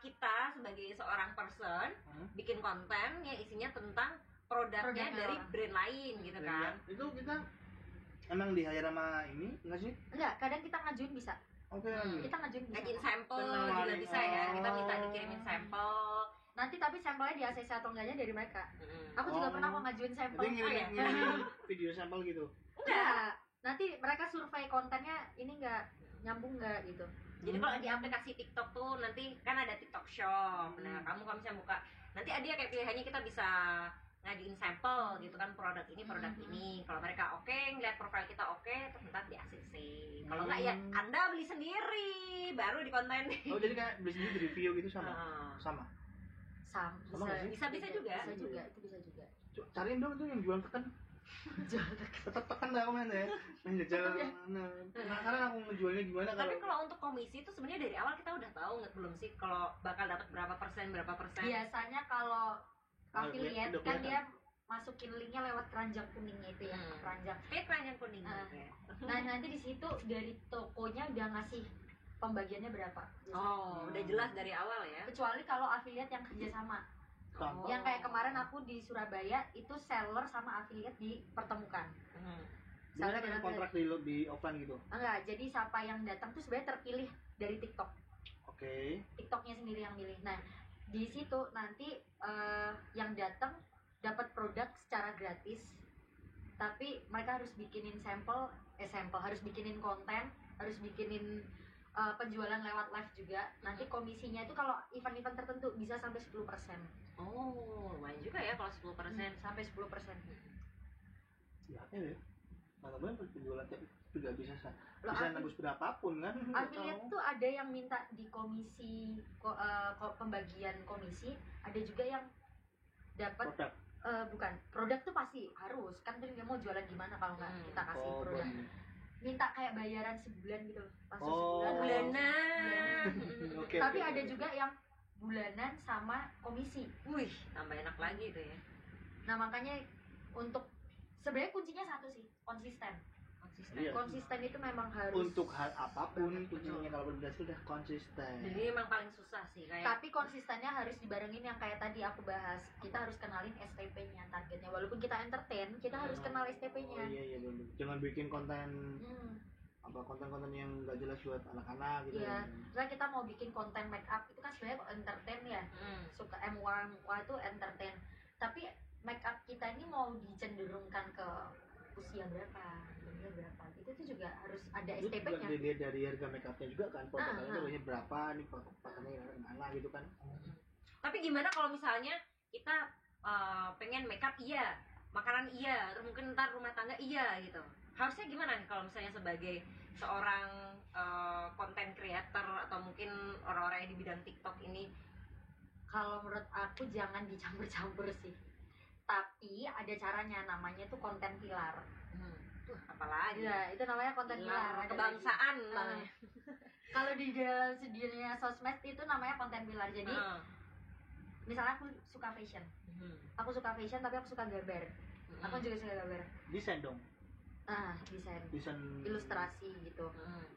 kita sebagai seorang person bikin konten yang isinya tentang produknya dari brand lain gitu kan. Itu kita emang di hire sama ini enggak sih? Enggak, kadang kita ngajuin bisa. Oke, Kita ngajuin bisa. Ngajuin sampel juga bisa ya. Kita minta dikirimin sampel. nanti tapi sampelnya di ACC atau enggaknya dari mereka. Aku juga Oh. pernah mau ngajuin sampel. Jadi Oh, ya? ngirim video sampel gitu. Enggak, nanti mereka survei kontennya ini enggak nyambung enggak gitu. Jadi kalau di aplikasi TikTok tuh nanti kan ada TikTok Shop. Nah, kamu kalau misalnya buka, nanti ada kayak pilihannya kita bisa ngajuin sampel gitu kan, produk ini, produk ini. Kalau mereka oke, ngeliat profil kita oke, terus ntar di ACC. Kalau enggak ya Anda beli sendiri, baru di konten. Oh, jadi kayak beli sendiri di review gitu sama. Ah. Sama. Sama nggak sih? Bisa juga. Bisa juga, itu bisa juga. Cariin dong tuh yang jual tekan. Tetap tekan dah komen ya. Main jajal. Penasaran aku ngejualnya gimana Tapi kalau kalau untuk komisi itu sebenarnya dari awal kita udah tahu nggak belum sih kalau bakal dapat berapa persen? Biasanya kalau affiliate udah kan kelihatan. dia masukin linknya lewat keranjang kuningnya itu ya, keranjang. Kayak keranjang kuning Ah. gitu ya. Nah nanti di situ dari tokonya udah ngasih pembagiannya berapa. biasanya. Oh, udah jelas dari awal ya. Kecuali kalau affiliate yang kerjasama. Contoh. Yang kayak kemarin aku di Surabaya itu seller sama affiliate dipertemukan. gimana kan kontrak di offline gitu. Enggak, jadi siapa yang datang tuh sebenarnya terpilih dari TikTok. Oke. TikToknya sendiri yang milih. Nah di situ nanti yang datang dapat produk secara gratis. Tapi mereka harus bikinin sampel harus bikinin konten, harus bikinin penjualan lewat live juga. Nanti komisinya itu kalau event-event tertentu bisa sampai 10%. Oh, lumayan juga ya kalau 10%. Sampai 10%. Ya ya. Mana benar penjualan juga bisa Loh, bisa nembus berapapun kan. Affiliate tuh ada yang minta di komisi pembagian komisi, ada juga yang dapat Produk. bukan produk tuh pasti harus kan dia mau jualan gimana kalau nggak kita kasih Oh, produk, bon. minta kayak bayaran sebulan gitu loh, langsung Oh. sebulan. Bulanan. Oke. Tapi oke, ada oke. juga yang bulanan sama komisi. Wih, tambah enak lagi tuh ya. Nah makanya untuk sebenarnya kuncinya satu sih, konsisten. Konsisten. Iya. Konsisten itu memang harus. Untuk hal apapun Betul. kuncinya kalau berdasar sudah konsisten. Jadi emang paling susah sih kayak. Tapi konsistennya harus dibarengin yang kayak tadi aku bahas. Kita harus kenalin STP-nya, targetnya. Walaupun kita entertain, kita harus kenal Oh STP-nya. iya benar. Jangan bikin konten konten-konten yang nggak jelas buat anak-anak gitu. Iya. Misalnya kita mau bikin konten make up itu kan sebenarnya entertain ya. Suka MUA itu entertain. Tapi make up kita ini mau dicenderungkan ke usia berapa, umur berapa. Itu tuh juga harus ada Itu juga STP-nya. dilihat dari harga make upnya juga kan. Patokannya Ah. harganya berapa nih pakainya mana gitu kan. Tapi gimana kalau misalnya kita pengen makeup iya, makanan iya, terus mungkin ntar rumah tangga iya gitu. Harusnya gimana nih kalau misalnya sebagai seorang content creator atau mungkin orang-orang yang di bidang TikTok ini? Kalau menurut aku jangan dicampur-campur sih. Tapi ada caranya, namanya tuh konten pilar. Apalagi? Iya, itu namanya konten pilar. Ada Kebangsaan lagi. namanya. Kalau di dalam sedianya sosmed itu namanya konten pilar. Jadi misalnya aku suka fashion. Aku suka fashion tapi aku suka gambar. Aku juga suka gambar. Desain dong. Desain Desain ilustrasi gitu.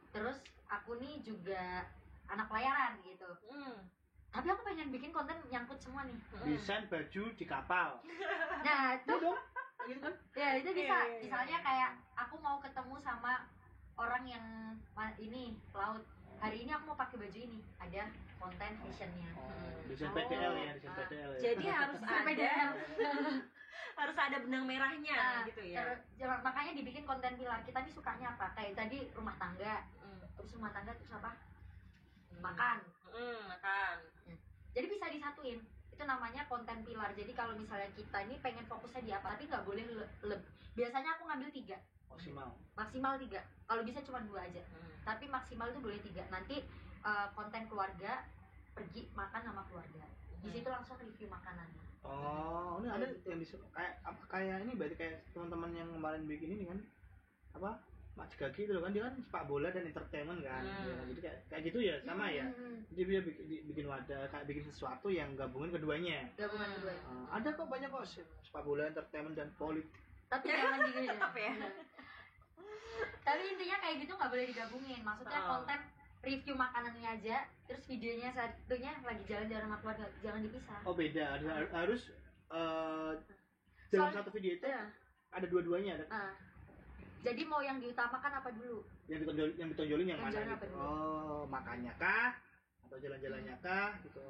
Terus aku nih juga anak pelayaran gitu. Tapi aku pengen bikin konten nyangkut semua nih. desain baju di kapal. Nah, itu Iya dong. Gitu kan? ya itu bisa. Iya, iya, Misalnya kayak aku mau ketemu sama orang yang ini pelaut. Hari ini aku mau pakai baju ini. Ada konten fashionnya. Desain Oh. PDL ya, desain PDL ya. Jadi harus ada PDL. harus ada benang merahnya Nah, gitu ya. makanya dibikin konten pilar. Kita nih sukanya apa? Kayak tadi rumah tangga. Terus rumah tangga terus apa? Makan. Makan. Jadi bisa disatuin. Itu namanya konten pilar. Jadi kalau misalnya kita ini pengen fokusnya di apa, tapi nggak boleh biasanya aku ngambil 3, maksimal 3. Kalau bisa cuma 2 aja. Tapi maksimal itu boleh 3. Nanti konten keluarga, pergi makan sama keluarga. Di situ langsung review makanannya. Oh, ini ada yang kayak ini berarti kayak teman-teman yang kemarin bikin ini kan apa? Mas Gagi itu kan dia kan sepak bola dan entertainment kan. Ya, jadi kayak gitu ya, sama ya. Jadi dia bikin wadah, kayak bikin sesuatu yang gabungin keduanya. Gabungan kedua. Ada kok banyak kok sepak bola, entertainment dan politik. Tapi jangan digini Tetap ya. Tapi intinya kayak gitu nggak boleh digabungin. Maksudnya Oh. konten review makanannya aja, terus videonya satunya lagi jalan-jalan sama keluarga, jangan dipisah. Oh beda, harus dalam satu video itu Iya. ada dua-duanya ada. Jadi mau yang diutamakan apa dulu? Yang ditonjolin yang mana Jalan apa gitu. dulu? Oh, makannya kah atau jalan-jalannya kah gitu.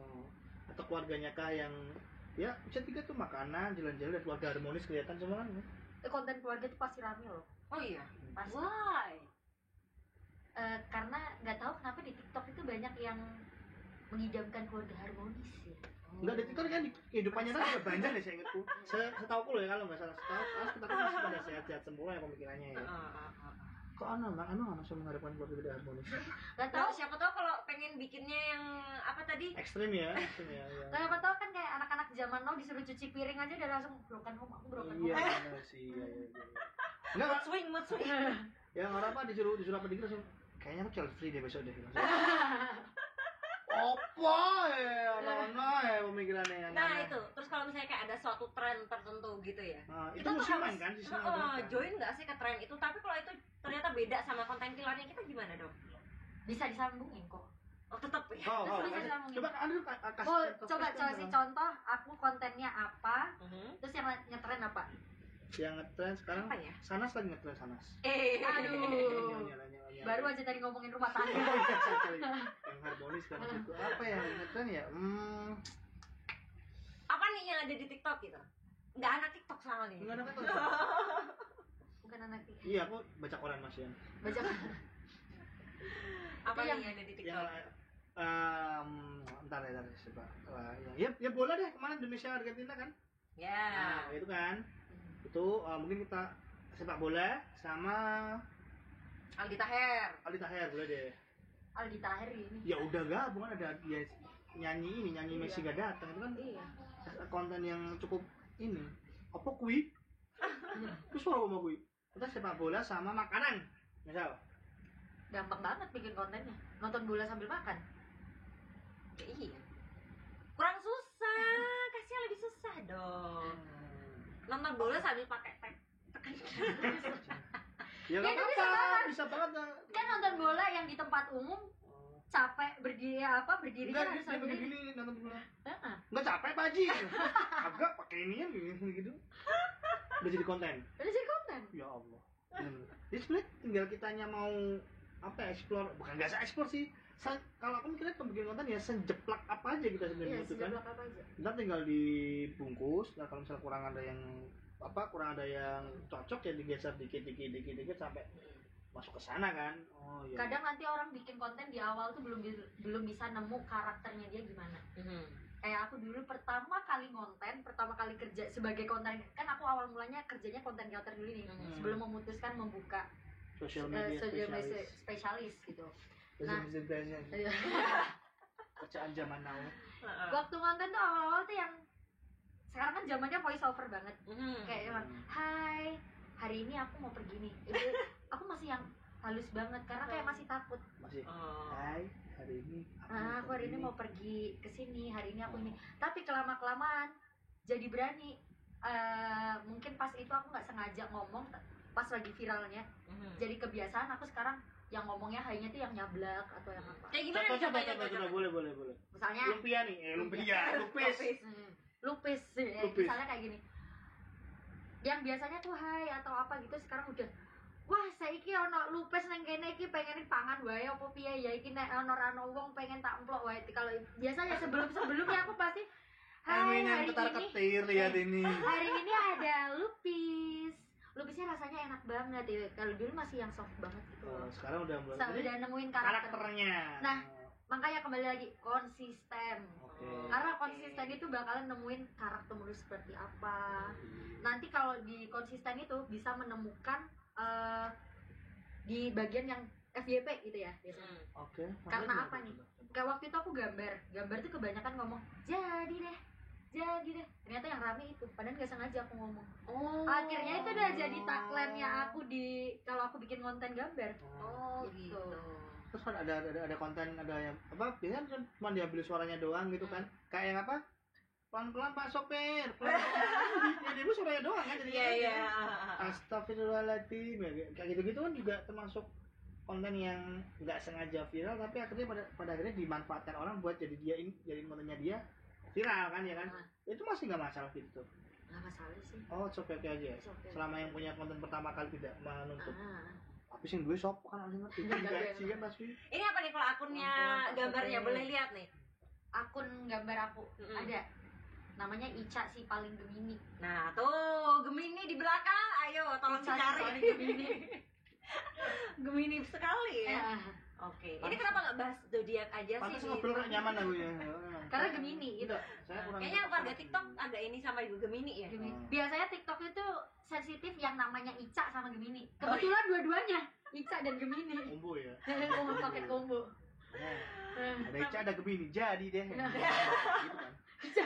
atau keluarganya kah yang ya bisa tiga tuh makanan, jalan-jalan dan keluarga harmonis kelihatan semua kan. Konten keluarga tuh pasti rame loh. Oh iya. Pasti. Why? Karena nggak tahu kenapa di TikTok itu banyak yang mengidamkan keluarga harmonis ya. Enggak, di TikTok kan di kehidupannya kan ada banyak deh saya ingatku. Setahuku loh ya, kalau nggak salah kita kan masih pada sehat-sehat semua ya pemikirannya ya. Kok emang langsung mengharapkan keluarga tidak harmonis? Nggak Tahu tahu. siapa tahu kalau pengen bikinnya yang apa tadi? Ekstrim ya. Ya. Siapa tahu kan kayak anak-anak zaman now disuruh cuci piring aja udah langsung broken home, aku broken home. Iya benar sih. Iya. Enggak, Mood swing. ya nggak apa disuruh apa dikit langsung kayaknya aku child free deh besok deh. Apa ya, anak-anak ya pemikirannya yang Nah aneh. itu, terus kalau misalnya kayak ada suatu tren tertentu gitu ya, Nah, itu kita tuh musiman harus kan sih join nggak sih ke tren itu? Tapi kalau itu ternyata beda sama konten killernya kita gimana dong? Bisa disambungin kok. Oh tetap ya. Oh, Bisa disambungin. coba kasih Oh, coba kasih contoh, aku kontennya apa, terus yang ngetren apa? yang ngetren sekarang Apa ya? Sanas lagi ngetren Sanas. Aduh. Baru aja tadi ngomongin rumah tangga. yang harmonis kan gitu. Apa yang ngetren ya? Apa nih yang ada di TikTok gitu? Nggak anak TikTok soalnya. Enggak ada kata. Bukan anak TikTok. Iya, aku baca koran Mas ya. Baca. Apa Itu nih yang ada di Yang TikTok? entar coba. Ya bola deh, kemarin Indonesia Argentina kan? Ya. Nah, itu kan. Itu mungkin kita sepak bola sama Aldi Taher. Aldi Taher boleh deh. Aldi Taher ini. Ya udah gabung kan ada dia nyanyi Messi gak datang itu kan Iya. konten yang cukup ini. Apa kui? Terus suara apa kui? Kita sepak bola sama makanan. Misal. Gampang banget bikin kontennya. Nonton bola sambil makan. Ya, iya. Kurang susah, kasihnya lebih susah dong. Nonton bola sambil pakai tag. Ya Ya, nggak itu bisa apa-apa, banget. bisa banget. Kan nonton bola yang di tempat umum capek berdiri berdiri Enggak, kan dia harus sambil ini. begini nonton bola. Heeh. Enggak capek Pak Haji. Agak pakai inian gitu. Udah jadi konten. Udah jadi konten. Ya Allah. Jadi sebenarnya tinggal kitanya mau apa ya, explore, bukan nggak usah explore sih. Kalau aku mikirnya pembikin konten ya sejeplak apa aja kita sebenarnya Iya, itu kan. sejak apa aja. Ntar tinggal dibungkus. Nah kalau misalnya kurang ada yang cocok ya digeser dikit sampai masuk ke sana kan. Oh iya. Kadang nanti orang bikin konten di awal tuh belum bisa nemu karakternya dia gimana. Kayak aku dulu pertama kali kerja sebagai konten, kan aku awal mulanya kerjanya konten creator dulu nih, sebelum memutuskan membuka Social media spesialis gitu. Nah, Nah. bacaan zaman now. Waktu konten tuh awal-awal tuh yang sekarang kan zamannya voice over banget. Kayak cuman, hai, hari ini aku mau pergi nih. Aku masih yang halus banget karena kayak masih takut. Masih. Hai, hari ini Aku hari ini mau pergi ke sini, hari ini aku ini. Tapi kelamaan jadi berani. Mungkin pas itu aku nggak sengaja ngomong pas lagi viralnya. Jadi kebiasaan aku sekarang yang ngomongnya hanya tuh yang nyablak atau yang apa. Kayak gimana nih Coba, boleh. Misalnya Lumpia nih, lupis. lupis. Misalnya kayak gini. Yang biasanya tuh hai atau apa gitu sekarang udah wah saiki ono lupis nang kene iki pengen pangan wae apa piye ya iki nek ono rano wong pengen tak emplok wae. Kalau biasanya sebelumnya aku pasti hai hari ketar-ketir lihat ini. Hari ini ada lupis. Lupisnya rasanya enak banget ya. Kalau dulu masih yang soft banget gitu. Sekarang udah mulai Udah nemuin karakternya. Nah, makanya kembali lagi konsisten. Karena konsisten itu bakalan nemuin karaktermu seperti apa. Nanti kalau di konsisten itu bisa menemukan di bagian yang FYP gitu ya biasanya. Karena apa nih? Kayak waktu itu aku gambar tuh kebanyakan ngomong jadi deh. Ternyata yang rame itu, padahal nggak sengaja aku ngomong. Akhirnya itu udah jadi tagline-nya aku kalau aku bikin konten gambar. Gitu. Terus kan ada konten, ada yang apa biasanya cuma diambil suaranya doang gitu kan, kayak yang apa pelan-pelan Pak Sopir, pelan-pelan jadi suaranya doang kan, jadi iya. Astagfirullahaladzim, kayak gitu kan juga termasuk konten yang nggak sengaja viral tapi akhirnya pada akhirnya dimanfaatkan orang buat jadi kontennya dia viral kan ya kan. Itu masih nggak masalah gitu. Nggak masalah sih. Oke aja. Selama yang punya konten pertama kali tidak menuntut. Tapi sih gue kan harus ngerti gaji kan pasti. Ini apa nih kalau akunnya gambarnya boleh lihat nih? akun gambar aku ada namanya Ica si paling Gemini. Nah tuh Gemini di belakang, ayo tolong Ica si dicari. paling Gemini. Gemini sekali ya. Oke, ini kenapa nggak bahas zodiak aja sih? Pantas ngobrol kok nyaman aku ya. Karena Gemini itu. Saya kurang. Kayaknya warga TikTok agak ini sama juga Gemini ya. Gemini. Biasanya TikTok itu sensitif yang namanya Ica sama Gemini. Kebetulan dua-duanya Ica dan Gemini. Combo ya. Paket combo. Nah, ada Ica ada Gemini jadi deh. Gitu kan.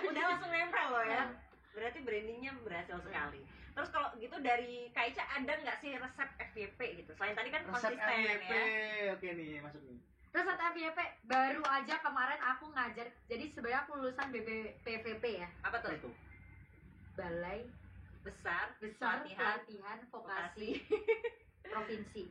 Udah langsung nempel loh ya. Berarti brandingnya berhasil sekali. Terus kalau gitu dari Kak Ica ada nggak sih resep FYP gitu? Selain tadi kan Resep konsisten FYP. ya. Oke nih, masuk nih. Terus FYP baru aja kemarin aku ngajar. Jadi sebenarnya aku lulusan PVP ya. Apa Apa tuh? itu? Balai Besar Pelatihan Vokasi Provinsi.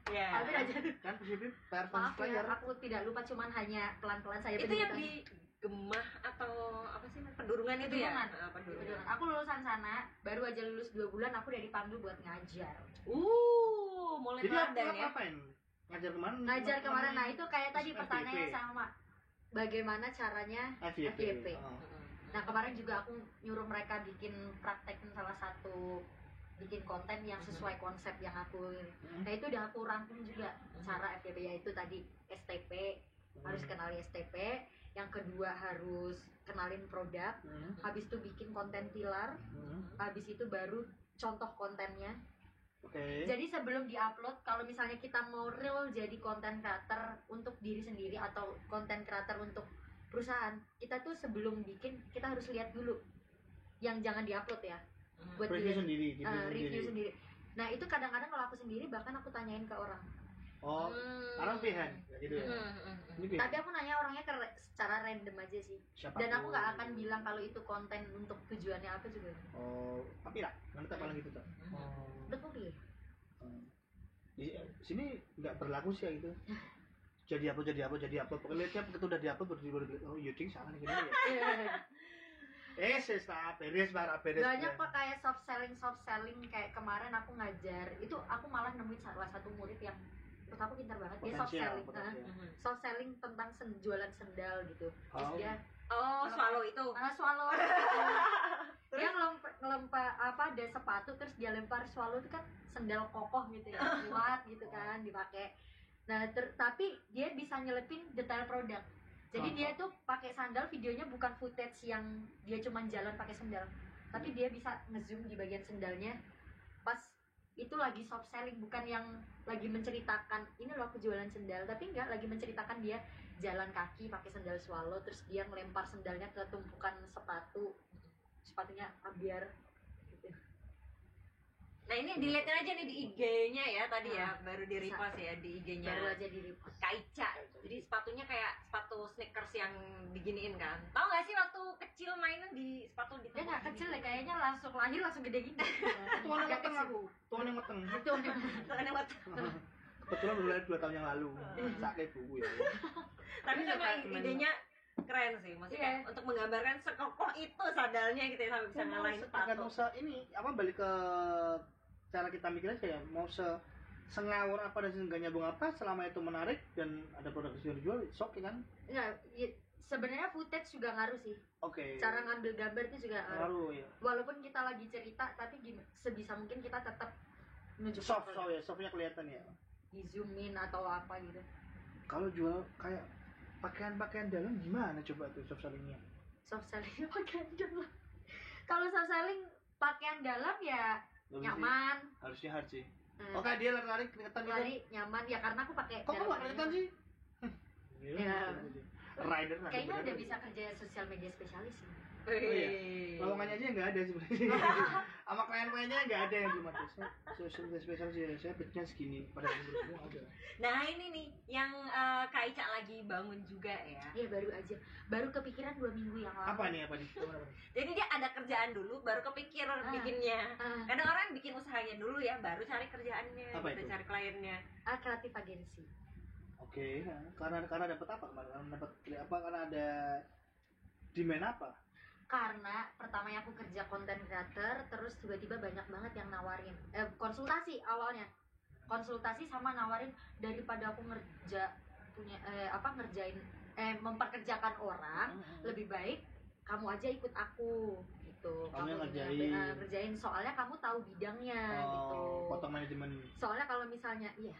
Ya. Tapi aja Kan PVP maaf performance ya, player. aku tidak lupa cuman hanya pelan-pelan saya Itu yang penyebutannya. di Gemah atau apa sih Pendurungan itu ya? Pendurungan. Pendurungan. Betul. Aku lulusan sana, baru aja lulus 2 bulan aku udah dipanggil buat ngajar. Mulai Jadi teladan aku ya. ngapain? Ngajar kemana? Ngajar kemarin, nah itu kayak tadi FYP. pertanyaannya sama. Bagaimana caranya FYP? Oh. Nah kemarin juga aku nyuruh mereka bikin praktekin salah satu bikin konten yang sesuai konsep yang aku. Nah itu udah aku rangkum juga cara FYP, yaitu tadi STP, harus kenali STP. Yang kedua harus kenalin produk. Habis itu bikin konten pilar. Habis itu baru contoh kontennya. Oke. Jadi sebelum diupload, kalau misalnya kita mau real jadi content creator untuk diri sendiri atau content creator untuk perusahaan, kita tuh sebelum bikin kita harus lihat dulu yang jangan diupload ya, buat Review diri- sendiri, review sendiri. Nah itu kadang-kadang kalau aku sendiri bahkan aku tanyain ke orang. Oh, sekarang pilihan gitu ya. Ini pilihan. Tapi aku nanya orangnya secara random aja sih. Siapa Dan tahu. aku nggak akan bilang kalau itu konten untuk tujuannya apa juga. Oh, tapi lah, nanti tak paling gitu tak. Oh. Betul ya. Di sini nggak berlaku sih ya gitu. Jadi apa. Pokoknya tiap itu udah diupload baru oh iya cing salah nih gini ya. Stop, beres. Banyak kok kayak soft selling kayak kemarin aku ngajar itu aku malah nemuin salah satu murid yang menurut aku pintar banget dia Potensial. soft selling tentang jualan sendal gitu. Terus Oh. dia Swallow itu. swallow dia ngelempar apa ada sepatu terus dia lempar swallow itu kan sendal kokoh gitu ya kuat gitu kan dipakai. Nah tapi dia bisa nyelepin detail produk. Jadi dia tuh pakai sandal, videonya bukan footage yang dia cuman jalan pakai sandal, tapi dia bisa ngezoom di bagian sandalnya pas itu lagi soft selling, bukan yang lagi menceritakan ini loh aku jualan sandal, tapi enggak, lagi menceritakan dia jalan kaki pakai sandal swallow terus dia ngelempar sandalnya ke tumpukan sepatunya ambiar gitu. Nah ini dilihatin aja nih di IG-nya ya tadi ya, Nah, baru di repost ya di IG-nya Baru aja di repost. Kak Ica. Jadi sepatunya kayak sepatu sneakers yang diginiin kan. Tahu nggak sih waktu kecil mainnya di sepatu di Dia nggak tempat kecil gini? ya, kayaknya langsung lahir langsung gede gini. Tuan yang mateng aku. Tuan yang mateng. Itu Soalnya buat Kebetulan udah 2 tahun yang lalu. Sakit buku ya. tapi Ini memang kayak idenya keren sih, maksudnya Iya. untuk menggambarkan sekokoh itu sandalnya gitu ya sampai bisa ngalahin sepatu. Tergantung ini apa balik ke cara kita mikir aja ya, mau sengawur apa dan nggak nyambung apa, selama itu menarik dan ada produk yang dijual, sok kan? Nggak, sebenarnya footage juga ngaruh sih. Oke. Cara ngambil gambar itu juga ngaruh. Ngaruh ya. Walaupun kita lagi cerita, tapi sebisa mungkin kita tetap nunjuk Soft ya, softnya kelihatan ya. di zoom in atau apa gitu. Kalau jual kayak pakaian dalam gimana coba tuh soft sellingnya? Soft selling pakaian dalam. Kalau soft selling pakaian dalam ya Bagus nyaman. sih. Harusnya hard sih. Hmm. Oke, dia lari keringetan gitu. Lari nyaman ya karena aku pakai. Kok nggak keringetan sih? Ya. Rider Kayaknya udah bisa kerja sosial media spesialis sih. Oh iya. Lowongannya aja nggak ada sebenarnya. Sama klien-kliennya nggak ada yang belum ada. Social media spesial sih, saya pitchnya segini. Pada semua ada. Nah ini nih yang Kak Ica lagi bangun juga ya. Iya baru aja, baru kepikiran 2 minggu yang lalu. Apa nih? Jadi dia ada kerjaan dulu, baru kepikir bikinnya. Ah, Kadang orang bikin usahanya dulu ya, baru cari kerjaannya, Apa baru itu? cari kliennya. kreatif agensi. Oke, karena dapat apa kemarin? Dapat apa? Karena ada demand apa? Karena pertamanya aku kerja content creator, terus tiba-tiba banyak banget yang nawarin konsultasi awalnya, konsultasi sama nawarin daripada aku ngerjain memperkerjakan orang, lebih baik kamu aja ikut aku gitu. Kamu yang ngerjain soalnya kamu tahu bidangnya gitu. Potong manajemen. Soalnya kalau misalnya iya.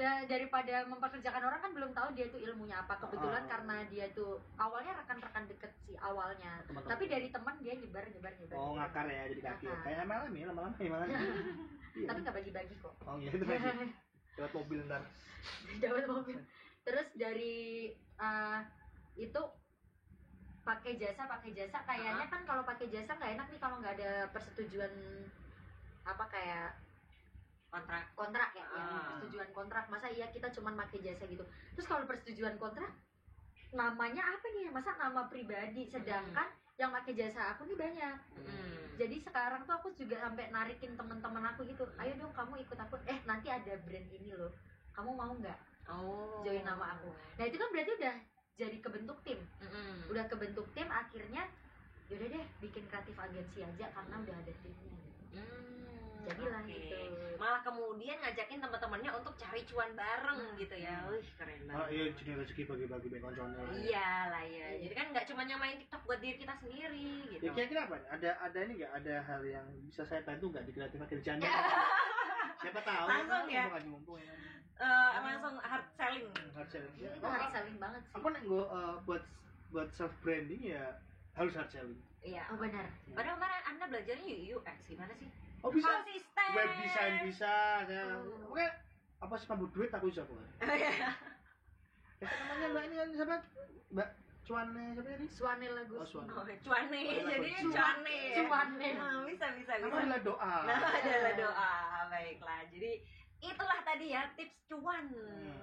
Daripada memperkerjakan orang kan belum tahu dia tuh ilmunya apa. Kebetulan karena dia tuh awalnya rekan-rekan deket sih awalnya. Teman-teman. Tapi dari teman dia nyebar. Oh, ngakar ya jadi kaki. Kayak MLM ya, lama-lama gimana? Iya. Tapi nggak bagi-bagi kok. Oh iya itu bagi. Lewat mobil ntar. Dapat mobil. Terus dari itu pakai jasa kayaknya kan kalau pakai jasa nggak enak nih kalau nggak ada persetujuan apa kayak kontrak ya, persetujuan kontrak. Masa iya kita cuman pakai jasa gitu. Terus kalau persetujuan kontrak namanya apa nih? Masa nama pribadi, sedangkan yang pakai jasa aku nih banyak. Jadi sekarang tuh aku juga sampai narikin temen-temen aku gitu, ayo dong kamu ikut aku, nanti ada brand ini loh, kamu mau nggak join nama aku? Nah itu kan berarti udah jadi kebentuk tim. Udah kebentuk tim, akhirnya yaudah deh bikin kreatif agensi aja karena udah ada timnya gitu. Jadilah gitu. Malah kemudian ngajakin teman-temannya untuk cari cuan bareng gitu ya. Wih, keren banget. Iya, jadi rezeki bagi-bagi baik konconnya. Iyalah ya. Jadi kan nggak cuma nyamain TikTok buat diri kita sendiri gitu. Ya kira-kira apa? Ada ini nggak? Ada hal yang bisa saya bantu nggak di kreatif kerjaan? Siapa tahu? Langsung ya. Mumpung ya. Langsung hard selling. Hard selling. Itu hard selling banget sih. Aku nek buat self branding ya harus hard selling. Iya. Oh benar. Padahal kemarin Anda belajarnya UX gimana sih? Oh bisa. Konsisten. Web design bisa. Saya oke. Apa sih kamu duit aku bisa bukan? Namanya Mbak ini kan siapa? Mbak Cuane siapa tadi? Suane Lagus. Cuane. Jadi Cuane. Bisa. Nama adalah doa. Adalah doa. Baiklah. Jadi itulah tadi ya tips cuan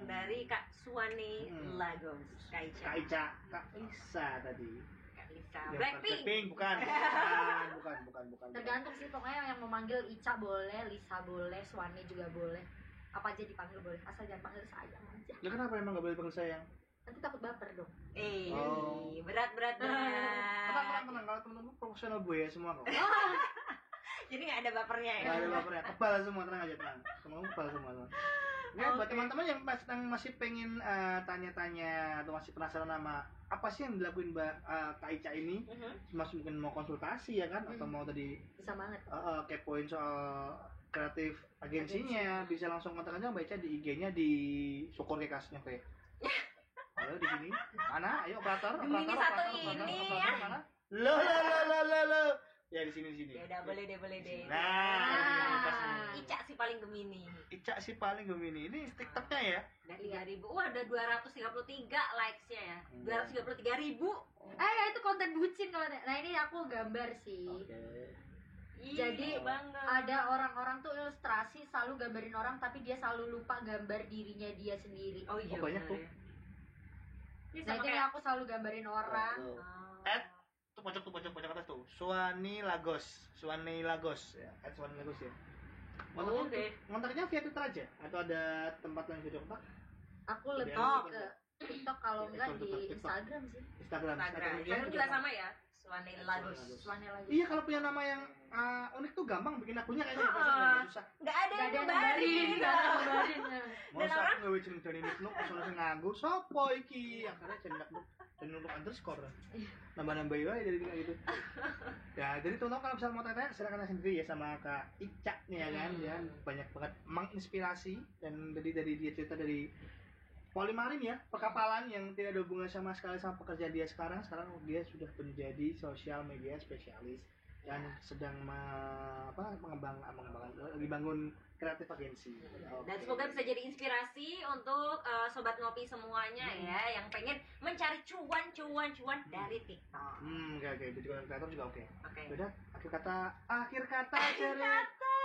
dari Kak Suwane Lagos. Kak Ica. Kak Lisa tadi. Blackpink. Bukan. Tergantung sih, pokoknya yang memanggil Ica boleh, Lisa boleh, Suwane juga boleh. Apa aja dipanggil boleh, asal jangan panggil sayang aja. Ya kenapa emang gak boleh panggil sayang? Nanti takut baper dong. Berat. Tenang, kalau temen-temen profesional gue ya semua kok. Jadi nggak ada bapernya ya? Nggak ada bapernya, kebal semua, tenang aja, tenang. Semua kebal semua. Ya, buat teman-teman yang masih pengen tanya-tanya atau masih penasaran sama apa sih yang dilakuin Mbak Kak Ica ini, masih mungkin mau konsultasi ya kan, atau mau tadi bisa banget kepoin soal kreatif agensinya, bisa langsung kontak aja Mbak Ica di IG-nya di Syukur Kekasnya kayak. Ayo di sini. Mana? Ayo operator. Ini satu ini ya. Mana? Lo. Ya di sini. Ya udah boleh deh. Nah, Ica sih paling Gemini. Ini TikToknya ya. Dari 3.000. Wah, ada 233 likes-nya ya. 233.000. Itu konten bucin kalau. Nah, ini aku gambar sih. Jadi ada orang-orang tuh ilustrasi selalu gambarin orang tapi dia selalu lupa gambar dirinya dia sendiri. Oh iya. Banyak tuh. Jadi aku selalu gambarin orang. Tuh pojok atas tuh. Suwane Lagos ya. Suwane Lagos ya. Kontaknya via Twitter aja atau ada tempat yang bisa kontak? Aku lebih ke TikTok kalau enggak di Instagram sih. Instagram juga sama ya. Suwane Lagos. Iya, kalau punya nama yang unik tuh gampang bikin akunnya kayaknya susah. Enggak ada yang nyebarin. Masa aku ngewe jeneng dari Nuknuk sono sing nganggo sopo iki? Akhirnya jeneng Nuknuk underscore. Nambah-nambah wae dari kayak gitu. Ya, jadi teman-teman kalau misalnya mau tanya silakan sendiri ya sama Kak Ica nih ya kan. Ya, banyak banget menginspirasi dan dari dia cerita dari Polimarin ya, perkapalan yang tidak ada hubungan sama sekali sama pekerjaan dia sekarang dia sudah menjadi sosial media spesialis dan sedang mengembangkan lagi bangun kreatif agensi. Dan semoga bisa jadi inspirasi untuk sobat ngopi semuanya ya yang pengen mencari cuan dari TikTok. Oke, jadi kreator juga oke. Beda akhir kata cerita.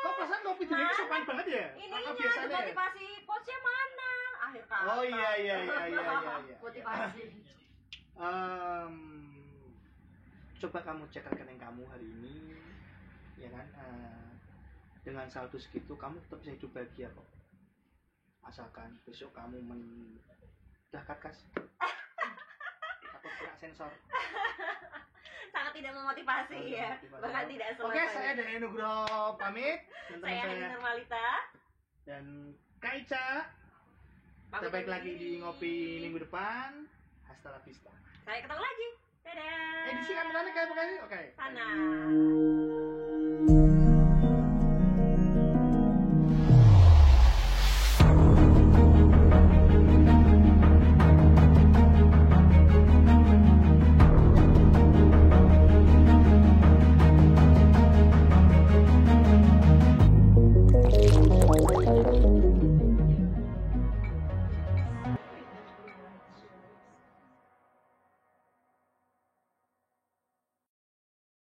Kok perasaan ngopi jadi sopan banget ya? Ininya motivasi quotes-nya mana? Akhir kata. Oh iya. Motivasi. Coba kamu cek rekening kamu hari ini, ya kan? Dengan saldo segitu kamu tetap bisa hidup bahagia kok. Asalkan besok kamu mendaftar kas. Takut kena sensor. Sangat tidak memotivasi ya. Bahkan tidak selesai. Oke, saya dari Nugroho pamit. Saya Hadi Nurmalita dan Kak Ica Kita balik lagi di ngopi minggu depan. Hasta la vista. Saya ketemu lagi. Dadah. Edisi kameranya kayak begini. Oke. Sana.